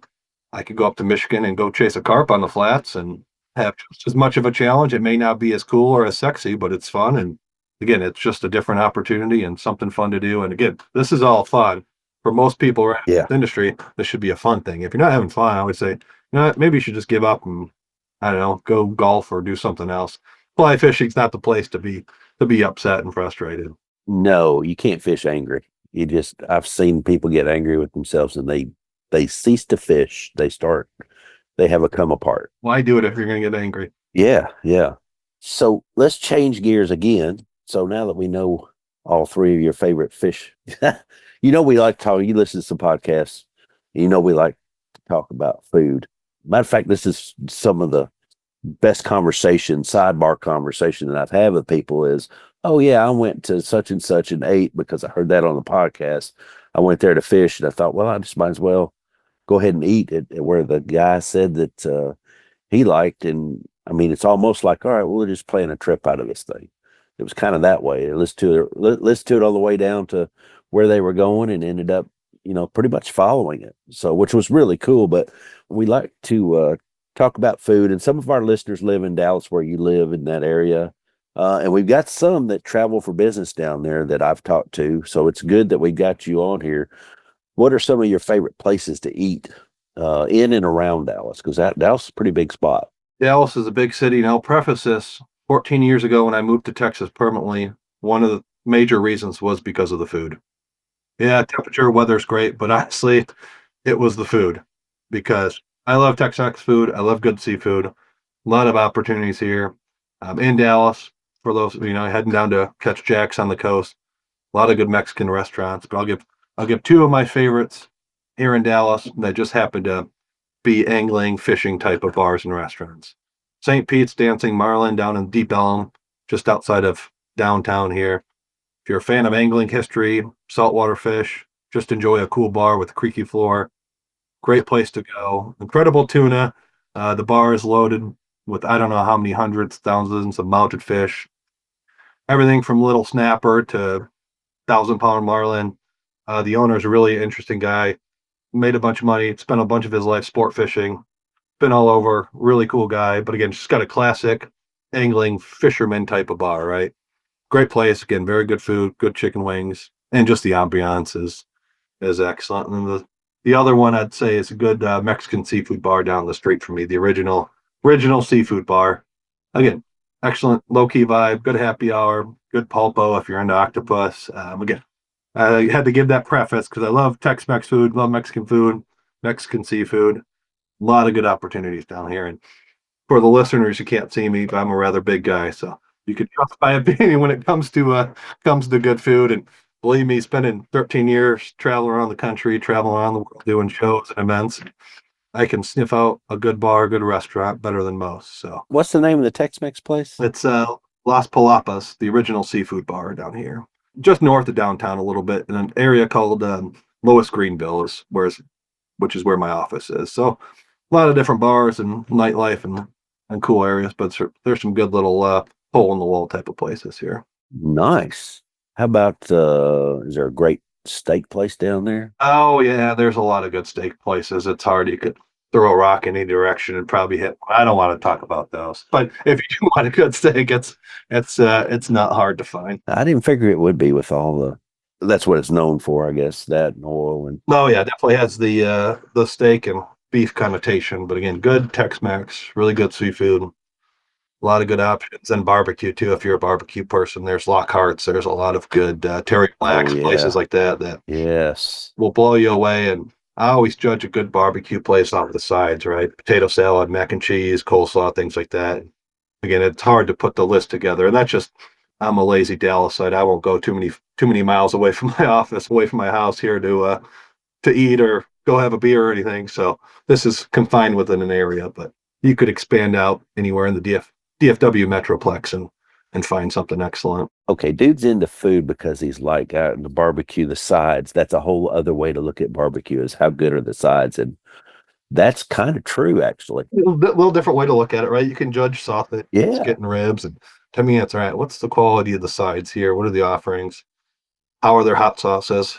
I could go up to Michigan and go chase a carp on the flats and have just as much of a challenge. It may not be as cool or as sexy, but it's fun. And again, it's just a different opportunity and something fun to do. And again, this is all fun. For most people around Yeah. the industry, this should be a fun thing. If you're not having fun, I would say, you know what, maybe you should just give up and I don't know, go golf or do something else. Fly fishing's not the place to be upset and frustrated. No, you can't fish angry. I've seen people get angry with themselves and they cease to fish. They have a come apart. Why do it if you're going to get angry? Yeah, yeah. So let's change gears again. So now that we know all three of your favorite fish, we like to talk, you listen to some podcasts, we like to talk about food. Matter of fact, this is some of the best sidebar conversation that I've had with people is, oh yeah, I went to such and such and ate because I heard that on the podcast. I went there to fish and I thought, well, I just might as well go ahead and eat it where the guy said that he liked. And I mean, it's almost like, all right, we'll just plan a trip out of this thing. It was kind of that way. Listen to it all the way down to where they were going and ended up, pretty much following it. So, which was really cool. But we like to talk about food, and some of our listeners live in Dallas, where you live in that area. And we've got some that travel for business down there that I've talked to. So it's good that we got you on here. What are some of your favorite places to eat in and around Dallas? Because Dallas is a pretty big spot. Dallas is a big city, and I'll preface this. 14 years ago, when I moved to Texas permanently, one of the major reasons was because of the food. Yeah, temperature, weather's great, but honestly, it was the food because I love Tex-Mex food. I love good seafood. A lot of opportunities here. In Dallas, for those heading down to catch jacks on the coast. A lot of good Mexican restaurants, but I'll give two of my favorites here in Dallas that just happen to be angling, fishing type of bars and restaurants. St. Pete's Dancing Marlin down in Deep Elm, just outside of downtown here. If you're a fan of angling history, saltwater fish, just enjoy a cool bar with creaky floor. Great place to go. Incredible tuna. The bar is loaded with I don't know how many hundreds, thousands of mounted fish. Everything from little snapper to 1,000-pound marlin. The owner is a really interesting guy. Made a bunch of money, spent a bunch of his life sport fishing, been all over, really cool guy. But again, just got a classic angling fisherman type of bar, right? Great place. Again, very good food, good chicken wings, and just the ambiance is excellent. And the other one I'd say is a good Mexican seafood bar down the street from me, the original seafood bar. Again, excellent low key vibe, good happy hour, good pulpo if you're into octopus. Again, I had to give that preface because I love Tex-Mex food, love Mexican food, Mexican seafood. A lot of good opportunities down here. And for the listeners, you can't see me, but I'm a rather big guy, so you can trust my opinion when it comes to good food. And believe me, spending 13 years traveling around the country, traveling around the world, doing shows and events, I can sniff out a good bar, good restaurant better than most. So What's the name of the Tex-Mex place? it's Las Palapas, the original seafood bar down here, just north of downtown a little bit, in an area called Lois Greenville, which is where my office is. So a lot of different bars and nightlife and cool areas, but there's some good little hole in the wall type of places here. Nice. How about is there a great steak place down there? Oh yeah, there's a lot of good steak places. It's hard. You could throw a rock in any direction and probably hit. I don't want to talk about those, but if you do want a good steak, it's not hard to find. I didn't figure it would be with all that's what it's known for, I guess, that and oil and Oh yeah, definitely has the steak and beef connotation, but again, good Tex-Mex, really good seafood. A lot of good options and barbecue too. If you're a barbecue person, there's Lockhart's. There's a lot of good Terry Black's, yeah. places like that Yes. will blow you away. And I always judge a good barbecue place off the sides, right? Potato salad, mac and cheese, coleslaw, things like that. Again, it's hard to put the list together, and that's just I'm a lazy Dallasite. I won't go too many miles away from my office, away from my house here to eat or go have a beer or anything. So this is confined within an area, but you could expand out anywhere in the DFW Metroplex and find something excellent. Okay, dude's into food because he's like the barbecue, the sides. That's a whole other way to look at barbecue is how good are the sides. And that's kind of true, actually. A little different way to look at it, right? You can judge sausage, Yeah. brisket, and ribs, and To me, it's all right. What's the quality of the sides here? What are the offerings? How are their hot sauces?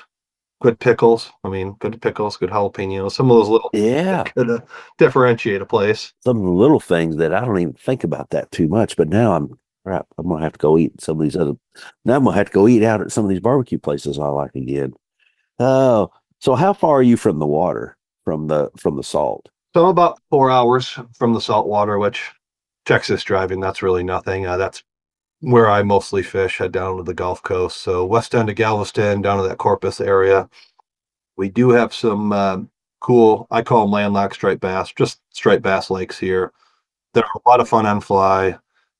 Good pickles. I mean, good pickles, good jalapenos. Some of those little that Yeah. could differentiate a place. Some of the little things that I don't even think about that too much, but now right, I'm gonna have to go eat some of these other now I'm gonna have to go eat out at some of these barbecue places I like again. Oh, so how far are you from the water, from the salt? So I'm about 4 hours from the saltwater, which Texas driving, that's really nothing. That's where I mostly fish, head down to the Gulf Coast. So west end of Galveston, down to that Corpus area. We do have some cool, I call them landlocked striped bass, just striped bass lakes here. They're a lot of fun on fly.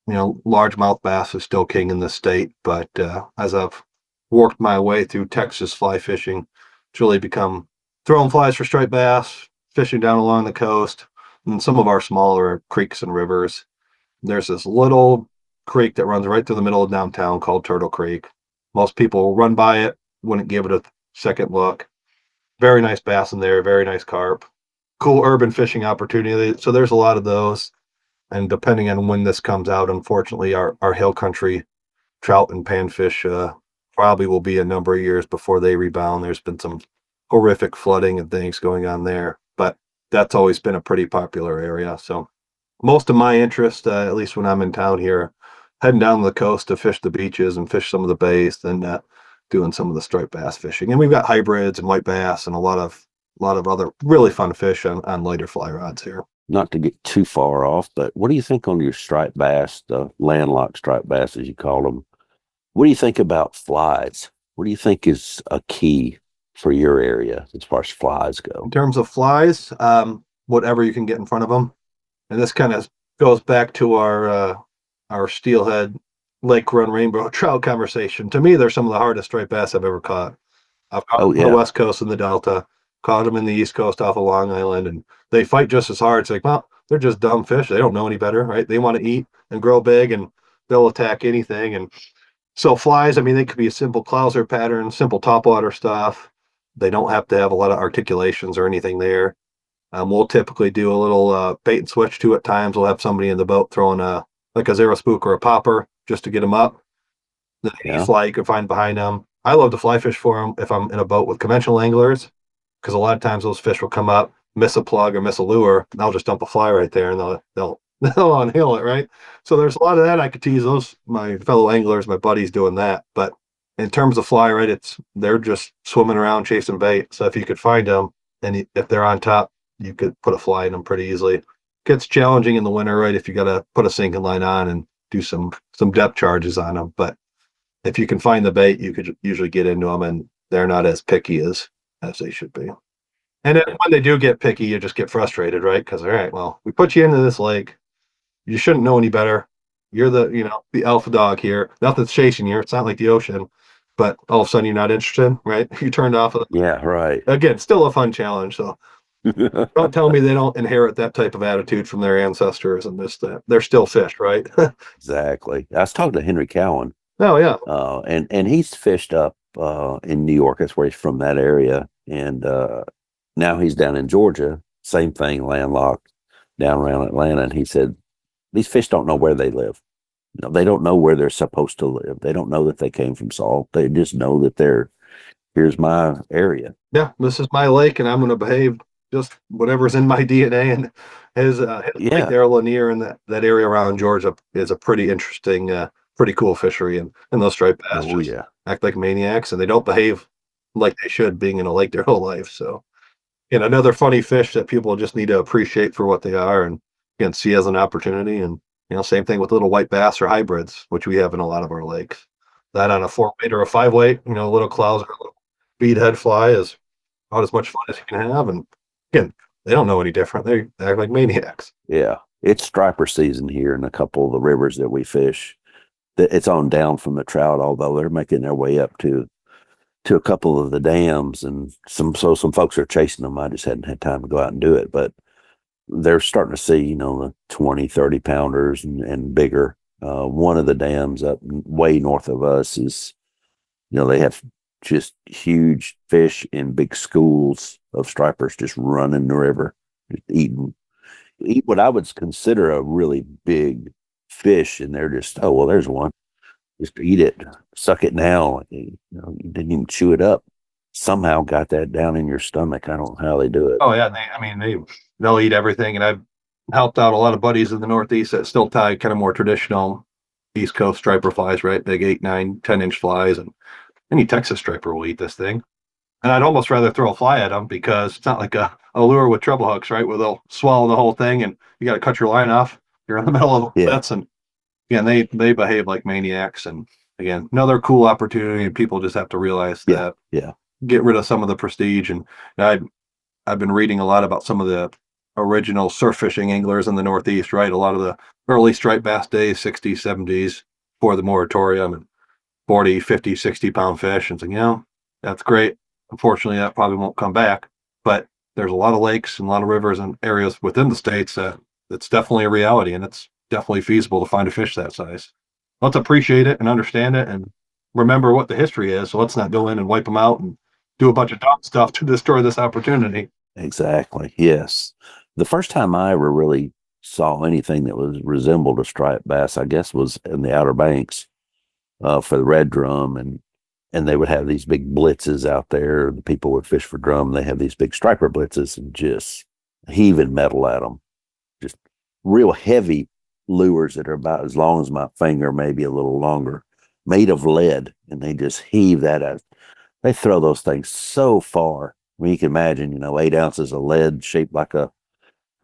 Largemouth bass is still king in the state, but as I've worked my way through Texas fly fishing, it's really become throwing flies for striped bass, fishing down along the coast, and some of our smaller creeks and rivers. There's this little creek that runs right through the middle of downtown called Turtle Creek. Most people run by it, wouldn't give it a second look. Very nice bass in there, very nice carp. Cool urban fishing opportunity. So there's a lot of those. And depending on when this comes out, unfortunately, our hill country trout and panfish probably will be a number of years before they rebound. There's been some horrific flooding and things going on there, but that's always been a pretty popular area. So most of my interest, at least when I'm in town here, heading down the coast to fish the beaches and fish some of the bays, then doing some of the striped bass fishing. And we've got hybrids and white bass and a lot of other really fun fish on lighter fly rods here. Not to get too far off, but what do you think on your striped bass, the landlocked striped bass as you call them? What do you think about flies? What do you think is a key for your area as far as flies In go? terms of flies, whatever you can get in front of them. And this kind of goes back to our steelhead lake run rainbow trout conversation. To me, they're some of the hardest striped bass I've ever caught. I've caught Oh them on the yeah, West Coast and the Delta, caught them in the East Coast off of Long Island, and they fight just as hard. It's like, well, they're just dumb fish. They don't know any better, right? They want to eat and grow big, and they'll attack anything. And so flies, I mean, they could be a simple clouser pattern, simple topwater stuff. They don't have to have a lot of articulations or anything there. We'll typically do a little bait and switch too at times. We'll have somebody in the boat throwing a zero spook or a popper just to get them up. The any yeah, fly you can find behind them. I love to fly fish for them if I'm in a boat with conventional anglers because a lot of times those fish will come up, miss a plug or miss a lure, and I'll just dump a fly right there and they'll they'll unhill it, right? So there's a lot of that I could tease those my fellow anglers, my buddies doing that. But in terms of fly, right, they're just swimming around chasing bait. So if you could find them and if they're on top, you could put a fly in them pretty easily. Gets challenging in the winter, right? If you got to put a sinking line on and do some depth charges on them, but if you can find the bait, you could usually get into them, and they're not as picky as they should be. And then when they do get picky, you just get frustrated, right? Because all right, well, we put you into this lake. You shouldn't know any better. You're the alpha dog here. Nothing's chasing you. It's not like the ocean, but all of a sudden you're not interested, right? You turned off. yeah, right. Again, still a fun challenge. So don't tell me they don't inherit that type of attitude from their ancestors and this that. They're still fish, right? Exactly. I was talking to Henry Cowan, Oh yeah. and he's fished up in New York. That's where he's from, that area, and now he's down in Georgia. Same thing, landlocked down around Atlanta. And he said these fish don't know where they live. They don't know where they're supposed to live. They don't know that they came from salt. They just know that here's my area. Yeah, this is my lake, and I'm going to behave just whatever's in my DNA. And his lake Yeah. there, Lanier, and that area around Georgia is a pretty interesting, pretty cool fishery. And those striped bass Oh just yeah. act like maniacs, and they don't behave like they should, being in a lake their whole life. So, another funny fish that people just need to appreciate for what they are, and again see as an opportunity. And same thing with little white bass or hybrids, which we have in a lot of our lakes. That on a 4 weight or a 5 weight, a little clouser, a little beadhead fly is about as much fun as you can have. And again, they don't know any different. They act like maniacs. Yeah. It's striper season here in a couple of the rivers that we fish. It's on down from the trout, although they're making their way up to a couple of the dams, and some folks are chasing them. I just hadn't had time to go out and do it, but they're starting to see, the 20, 30 pounders and bigger. One of the dams up way north of us is, they have just huge fish in big schools of stripers just running the river, just eat what I would consider a really big fish, and they're just, oh well, there's one. Just eat it, suck it now. You know, you didn't even chew it up. Somehow got that down in your stomach. I don't know how they do it. Oh yeah, they'll eat everything, and I've helped out a lot of buddies in the Northeast that still tie kind of more traditional East Coast striper flies, right? Big 8, 9, 10-inch flies, and any Texas striper will eat this thing. And I'd almost rather throw a fly at them because it's not like a lure with treble hooks, right? Where they'll swallow the whole thing and you got to cut your line off. You're in the middle of the Yeah, bits, and again, they behave like maniacs. And again, another cool opportunity, and people just have to realize yeah, that, yeah, get rid of some of the prestige. And I've been reading a lot about some of the original surf fishing anglers in the Northeast, right? A lot of the early striped bass days, 60s, 70s, before the moratorium, and 40, 50, 60-pound fish. And saying, that's great. Unfortunately, that probably won't come back. But there's a lot of lakes and a lot of rivers and areas within the states that it's definitely a reality, and it's definitely feasible to find a fish that size. Let's appreciate it and understand it and remember what the history is. So let's not go in and wipe them out and do a bunch of dumb stuff to destroy this opportunity. exactly. Yes. The first time I ever really saw anything that was resembled a striped bass, I guess, was in the Outer Banks for the red drum, and they would have these big blitzes out there. The people would fish for drum. They have these big striper blitzes and just heaving metal at them, just real heavy lures that are about as long as my finger, maybe a little longer, made of lead, and they just heave that out. They throw those things so far. I mean, you can imagine, 8 ounces of lead shaped like a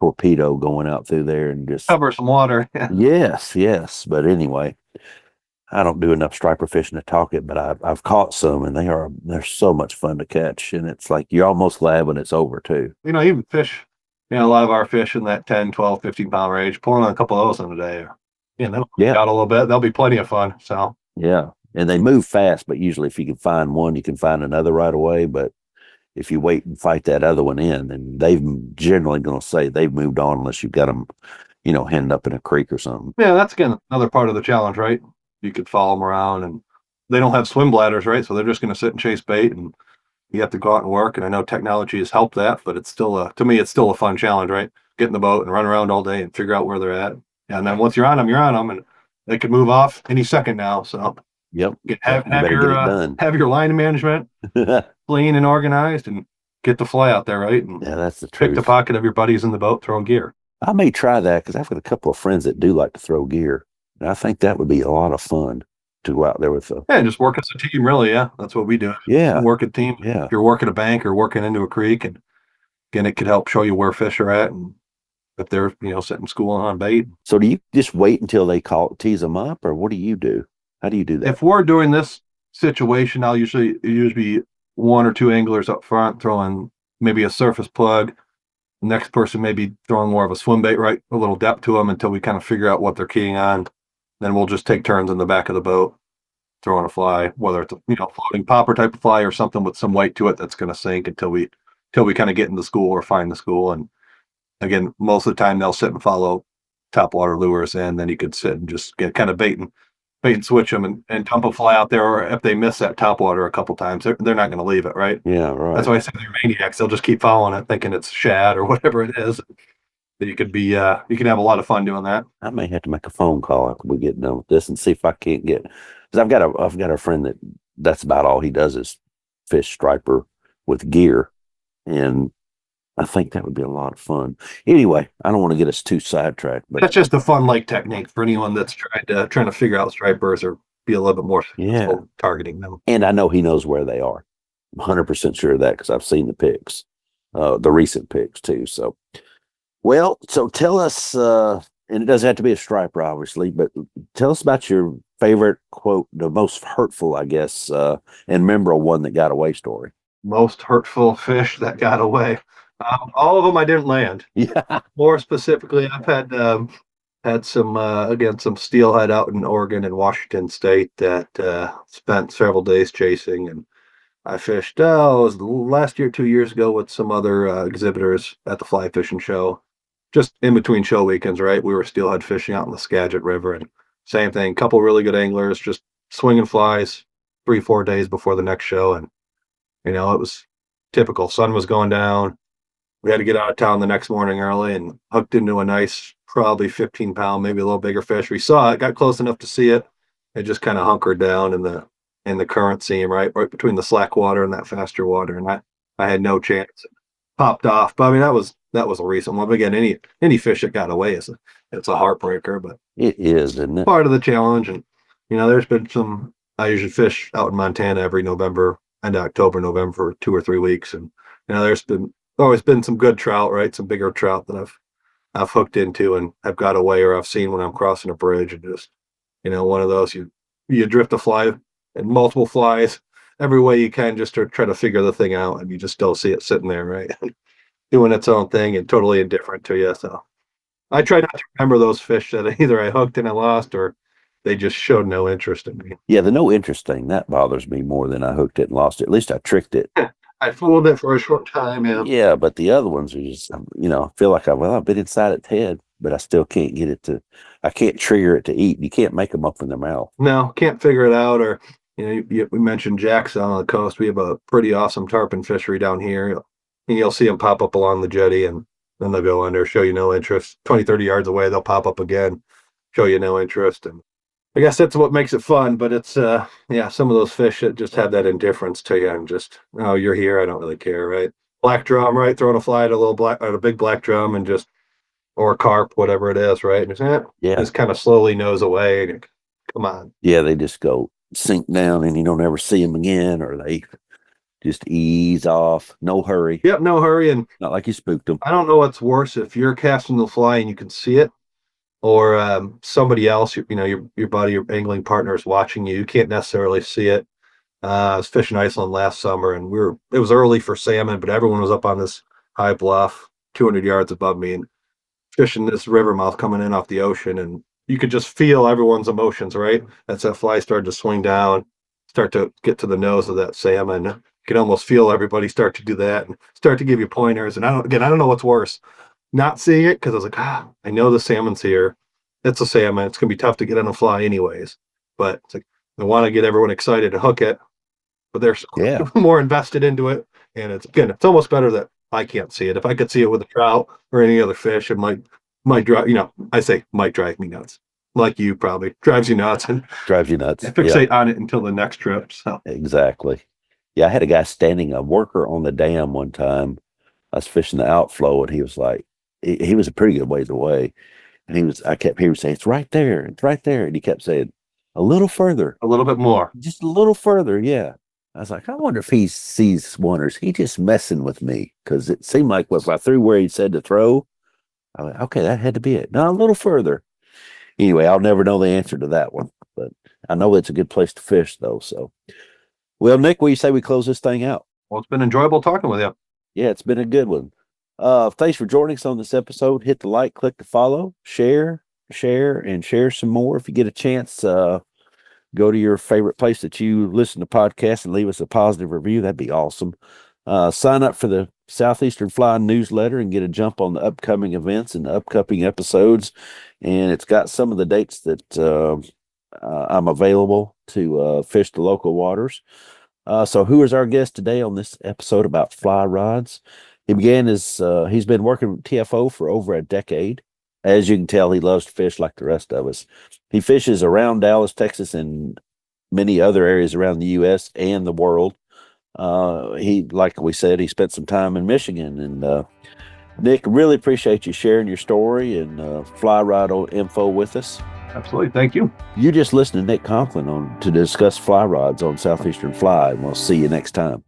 torpedo going out through there, and just Cover some water. yes, yes. But anyway, I don't do enough striper fishing to talk it, but I've caught some, and they're so much fun to catch, and it's like you're almost glad when it's over too. Even fish, a lot of our fish in that 10, 12, 15-pound range, pulling on a couple of those in a day. They'll Yeah, out a little bit. They'll be plenty of fun. So, yeah, and they move fast, but usually if you can find one, you can find another right away. But if you wait and fight that other one in, then they've generally going to say they've moved on unless you've got them, henned up in a creek or something. yeah, that's again another part of the challenge, right? You could follow them around, and they don't have swim bladders, right? So they're just going to sit and chase bait, and you have to go out and work. And I know technology has helped that, but it's still to me, it's still a fun challenge, right? Get in the boat and run around all day and figure out where they're at. And then once you're on them, and they could move off any second now. So Yep, have you better get it done. have your line management Yeah, clean and organized, and get the fly out there, right? And that's the pick the truth. pocket of your buddies in the boat throwing gear. I may try that because I've got a couple of friends that do like to throw gear, and I think that would be a lot of fun to go out there with a. Yeah, just work as a team, really. Yeah, that's what we do. Yeah, Work a team. yeah. If you're working a bank or working into a creek, and again, it could help show you where fish are at, and if they're sitting school on bait. So do you just wait until they tease them up, or what do you do? How do you do that? If we're doing this situation, I'll usually one or two anglers up front throwing maybe a surface plug. The next person may be throwing more of a swim bait, right? A little depth to them until we kind of figure out what they're keying on. Then we'll just take turns in the back of the boat throwing a fly, whether it's a floating popper type of fly or something with some weight to it that's going to sink until we kind of get in the school or find the school. And again, most of the time they'll sit and follow topwater lures, and then you could sit and just get kind of bait and switch them, and dump a fly out there. Or if they miss that topwater a couple times, they're not going to leave it, right? Yeah, That's right. why I say they're maniacs. They'll just keep following it, thinking it's shad or whatever it is. That you can have a lot of fun doing that. I may have to make a phone call after we get done with this and see if I can't get because I've got a friend that's about all he does is fish striper with gear, and I think that would be a lot of fun. Anyway, I don't want to get us too sidetracked, but That's just a fun lake technique for anyone that's trying to figure out stripers or be a little bit more yeah, successful targeting them. and I know he knows where they are. I'm 100% sure of that because I've seen the pics, the recent pics too. So, well, so tell us, and it doesn't have to be a striper, obviously, but tell us about your favorite quote, the most hurtful, I guess, and memorable one that got away story. Most hurtful fish that got away. All of them I didn't land. Yeah. More specifically, I've had some again some steelhead out in Oregon and Washington State that spent several days chasing, and I fished. It was last year, 2 years ago, with some other exhibitors at the fly fishing show. Just in between show weekends, right? We were steelhead fishing out in the Skagit River, and same thing. Couple really good anglers, just swinging flies 3 4 days before the next show, and it was typical. Sun was going down. we had to get out of town the next morning early and hooked into a nice, probably 15-pound, maybe a little bigger fish. We saw it, got close enough to see it. It just kind of hunkered down in the current seam, right between the slack water and that faster water, and I had no chance. It popped off, but I mean that was a recent one. But again, any fish that got away it's a heartbreaker, but It is, isn't it? part of the challenge. And there's been some. I usually fish out in Montana every November and October, November for 2 or 3 weeks, and there's always been some good trout, right? Some bigger trout that I've hooked into and have got away, or I've seen when I'm crossing a bridge, and just one of those you drift a fly and multiple flies every way you can just to try to figure the thing out, and you just don't see it sitting there, right? Doing its own thing and totally indifferent to you. So I try not to remember those fish that either I hooked and I lost, or they just showed no interest in me. Yeah, the no interest thing, that bothers me more than I hooked it and lost it. At least I tricked it. I fooled it for a short time, yeah. Yeah, but the other ones are just, I feel like I've been inside its head, but I still can't get it to, I can't trigger it to eat. You can't make them up in their mouth. No, can't figure it out. Or, we mentioned Jackson on the coast. We have a pretty awesome tarpon fishery down here. And you'll see them pop up along the jetty, and then they'll go under, show you no interest. 20, 30 yards away, they'll pop up again, show you no interest. And I guess that's what makes it fun, but it's, some of those fish that just have that indifference to you and just, oh, you're here, I don't really care, right? Black drum, right? Throwing a fly at a big black drum, and just, or a carp, whatever it is, right? And just kind of slowly nose away. And come on. Yeah, they just go sink down and you don't ever see them again, or they just ease off. No hurry. Yep, no hurry. And not like you spooked them. I don't know what's worse, if you're casting the fly and you can see it, or somebody else, your buddy, your angling partner is watching you. You can't necessarily see it. I was fishing Iceland last summer, and it was early for salmon, but everyone was up on this high bluff, 200 yards above me, and fishing this river mouth coming in off the ocean. And you could just feel everyone's emotions, right? As that fly started to swing down, start to get to the nose of that salmon. You can almost feel everybody start to do that and start to give you pointers. And I don't know what's worse. Not seeing it, because I was like, I know the salmon's here. It's a salmon. It's going to be tough to get on a fly anyways. But it's like, I want to get everyone excited to hook it, but they're more invested into it. And it's almost better that I can't see it. If I could see it with a trout or any other fish, it might drive, I say might drive me nuts. Like you probably drives you nuts. And fixate on it until the next trip. So exactly. Yeah, I had a guy standing, a worker on the dam one time. I was fishing the outflow, and he was like, he was a pretty good ways away. And I kept hearing him say, it's right there. It's right there. And he kept saying, a little further. A little bit more. Just a little further. Yeah. I was like, I wonder if he sees one, or is he just messing with me? Because it seemed like if I threw where he said to throw, I went, okay, that had to be it. No, a little further. Anyway, I'll never know the answer to that one, but I know it's a good place to fish, though. So, well, Nick, what do you say we close this thing out? Well, it's been enjoyable talking with you. Yeah, it's been a good one. Thanks for joining us on this episode. Hit the like, click the follow, share, and share some more. If you get a chance, go to your favorite place that you listen to podcasts and leave us a positive review. That'd be awesome. Sign up for the Southeastern Fly newsletter and get a jump on the upcoming events and the upcoming episodes. And it's got some of the dates that I'm available to fish the local waters. So who is our guest today on this episode about fly rods? He's been working with TFO for over a decade. As you can tell, he loves to fish like the rest of us. He fishes around Dallas, Texas, and many other areas around the U.S. and the world. Like we said, he spent some time in Michigan. And Nick, really appreciate you sharing your story and fly rod info with us. Absolutely. Thank you. You just listened to Nick Conklin to discuss fly rods on Southeastern Fly, and we'll see you next time.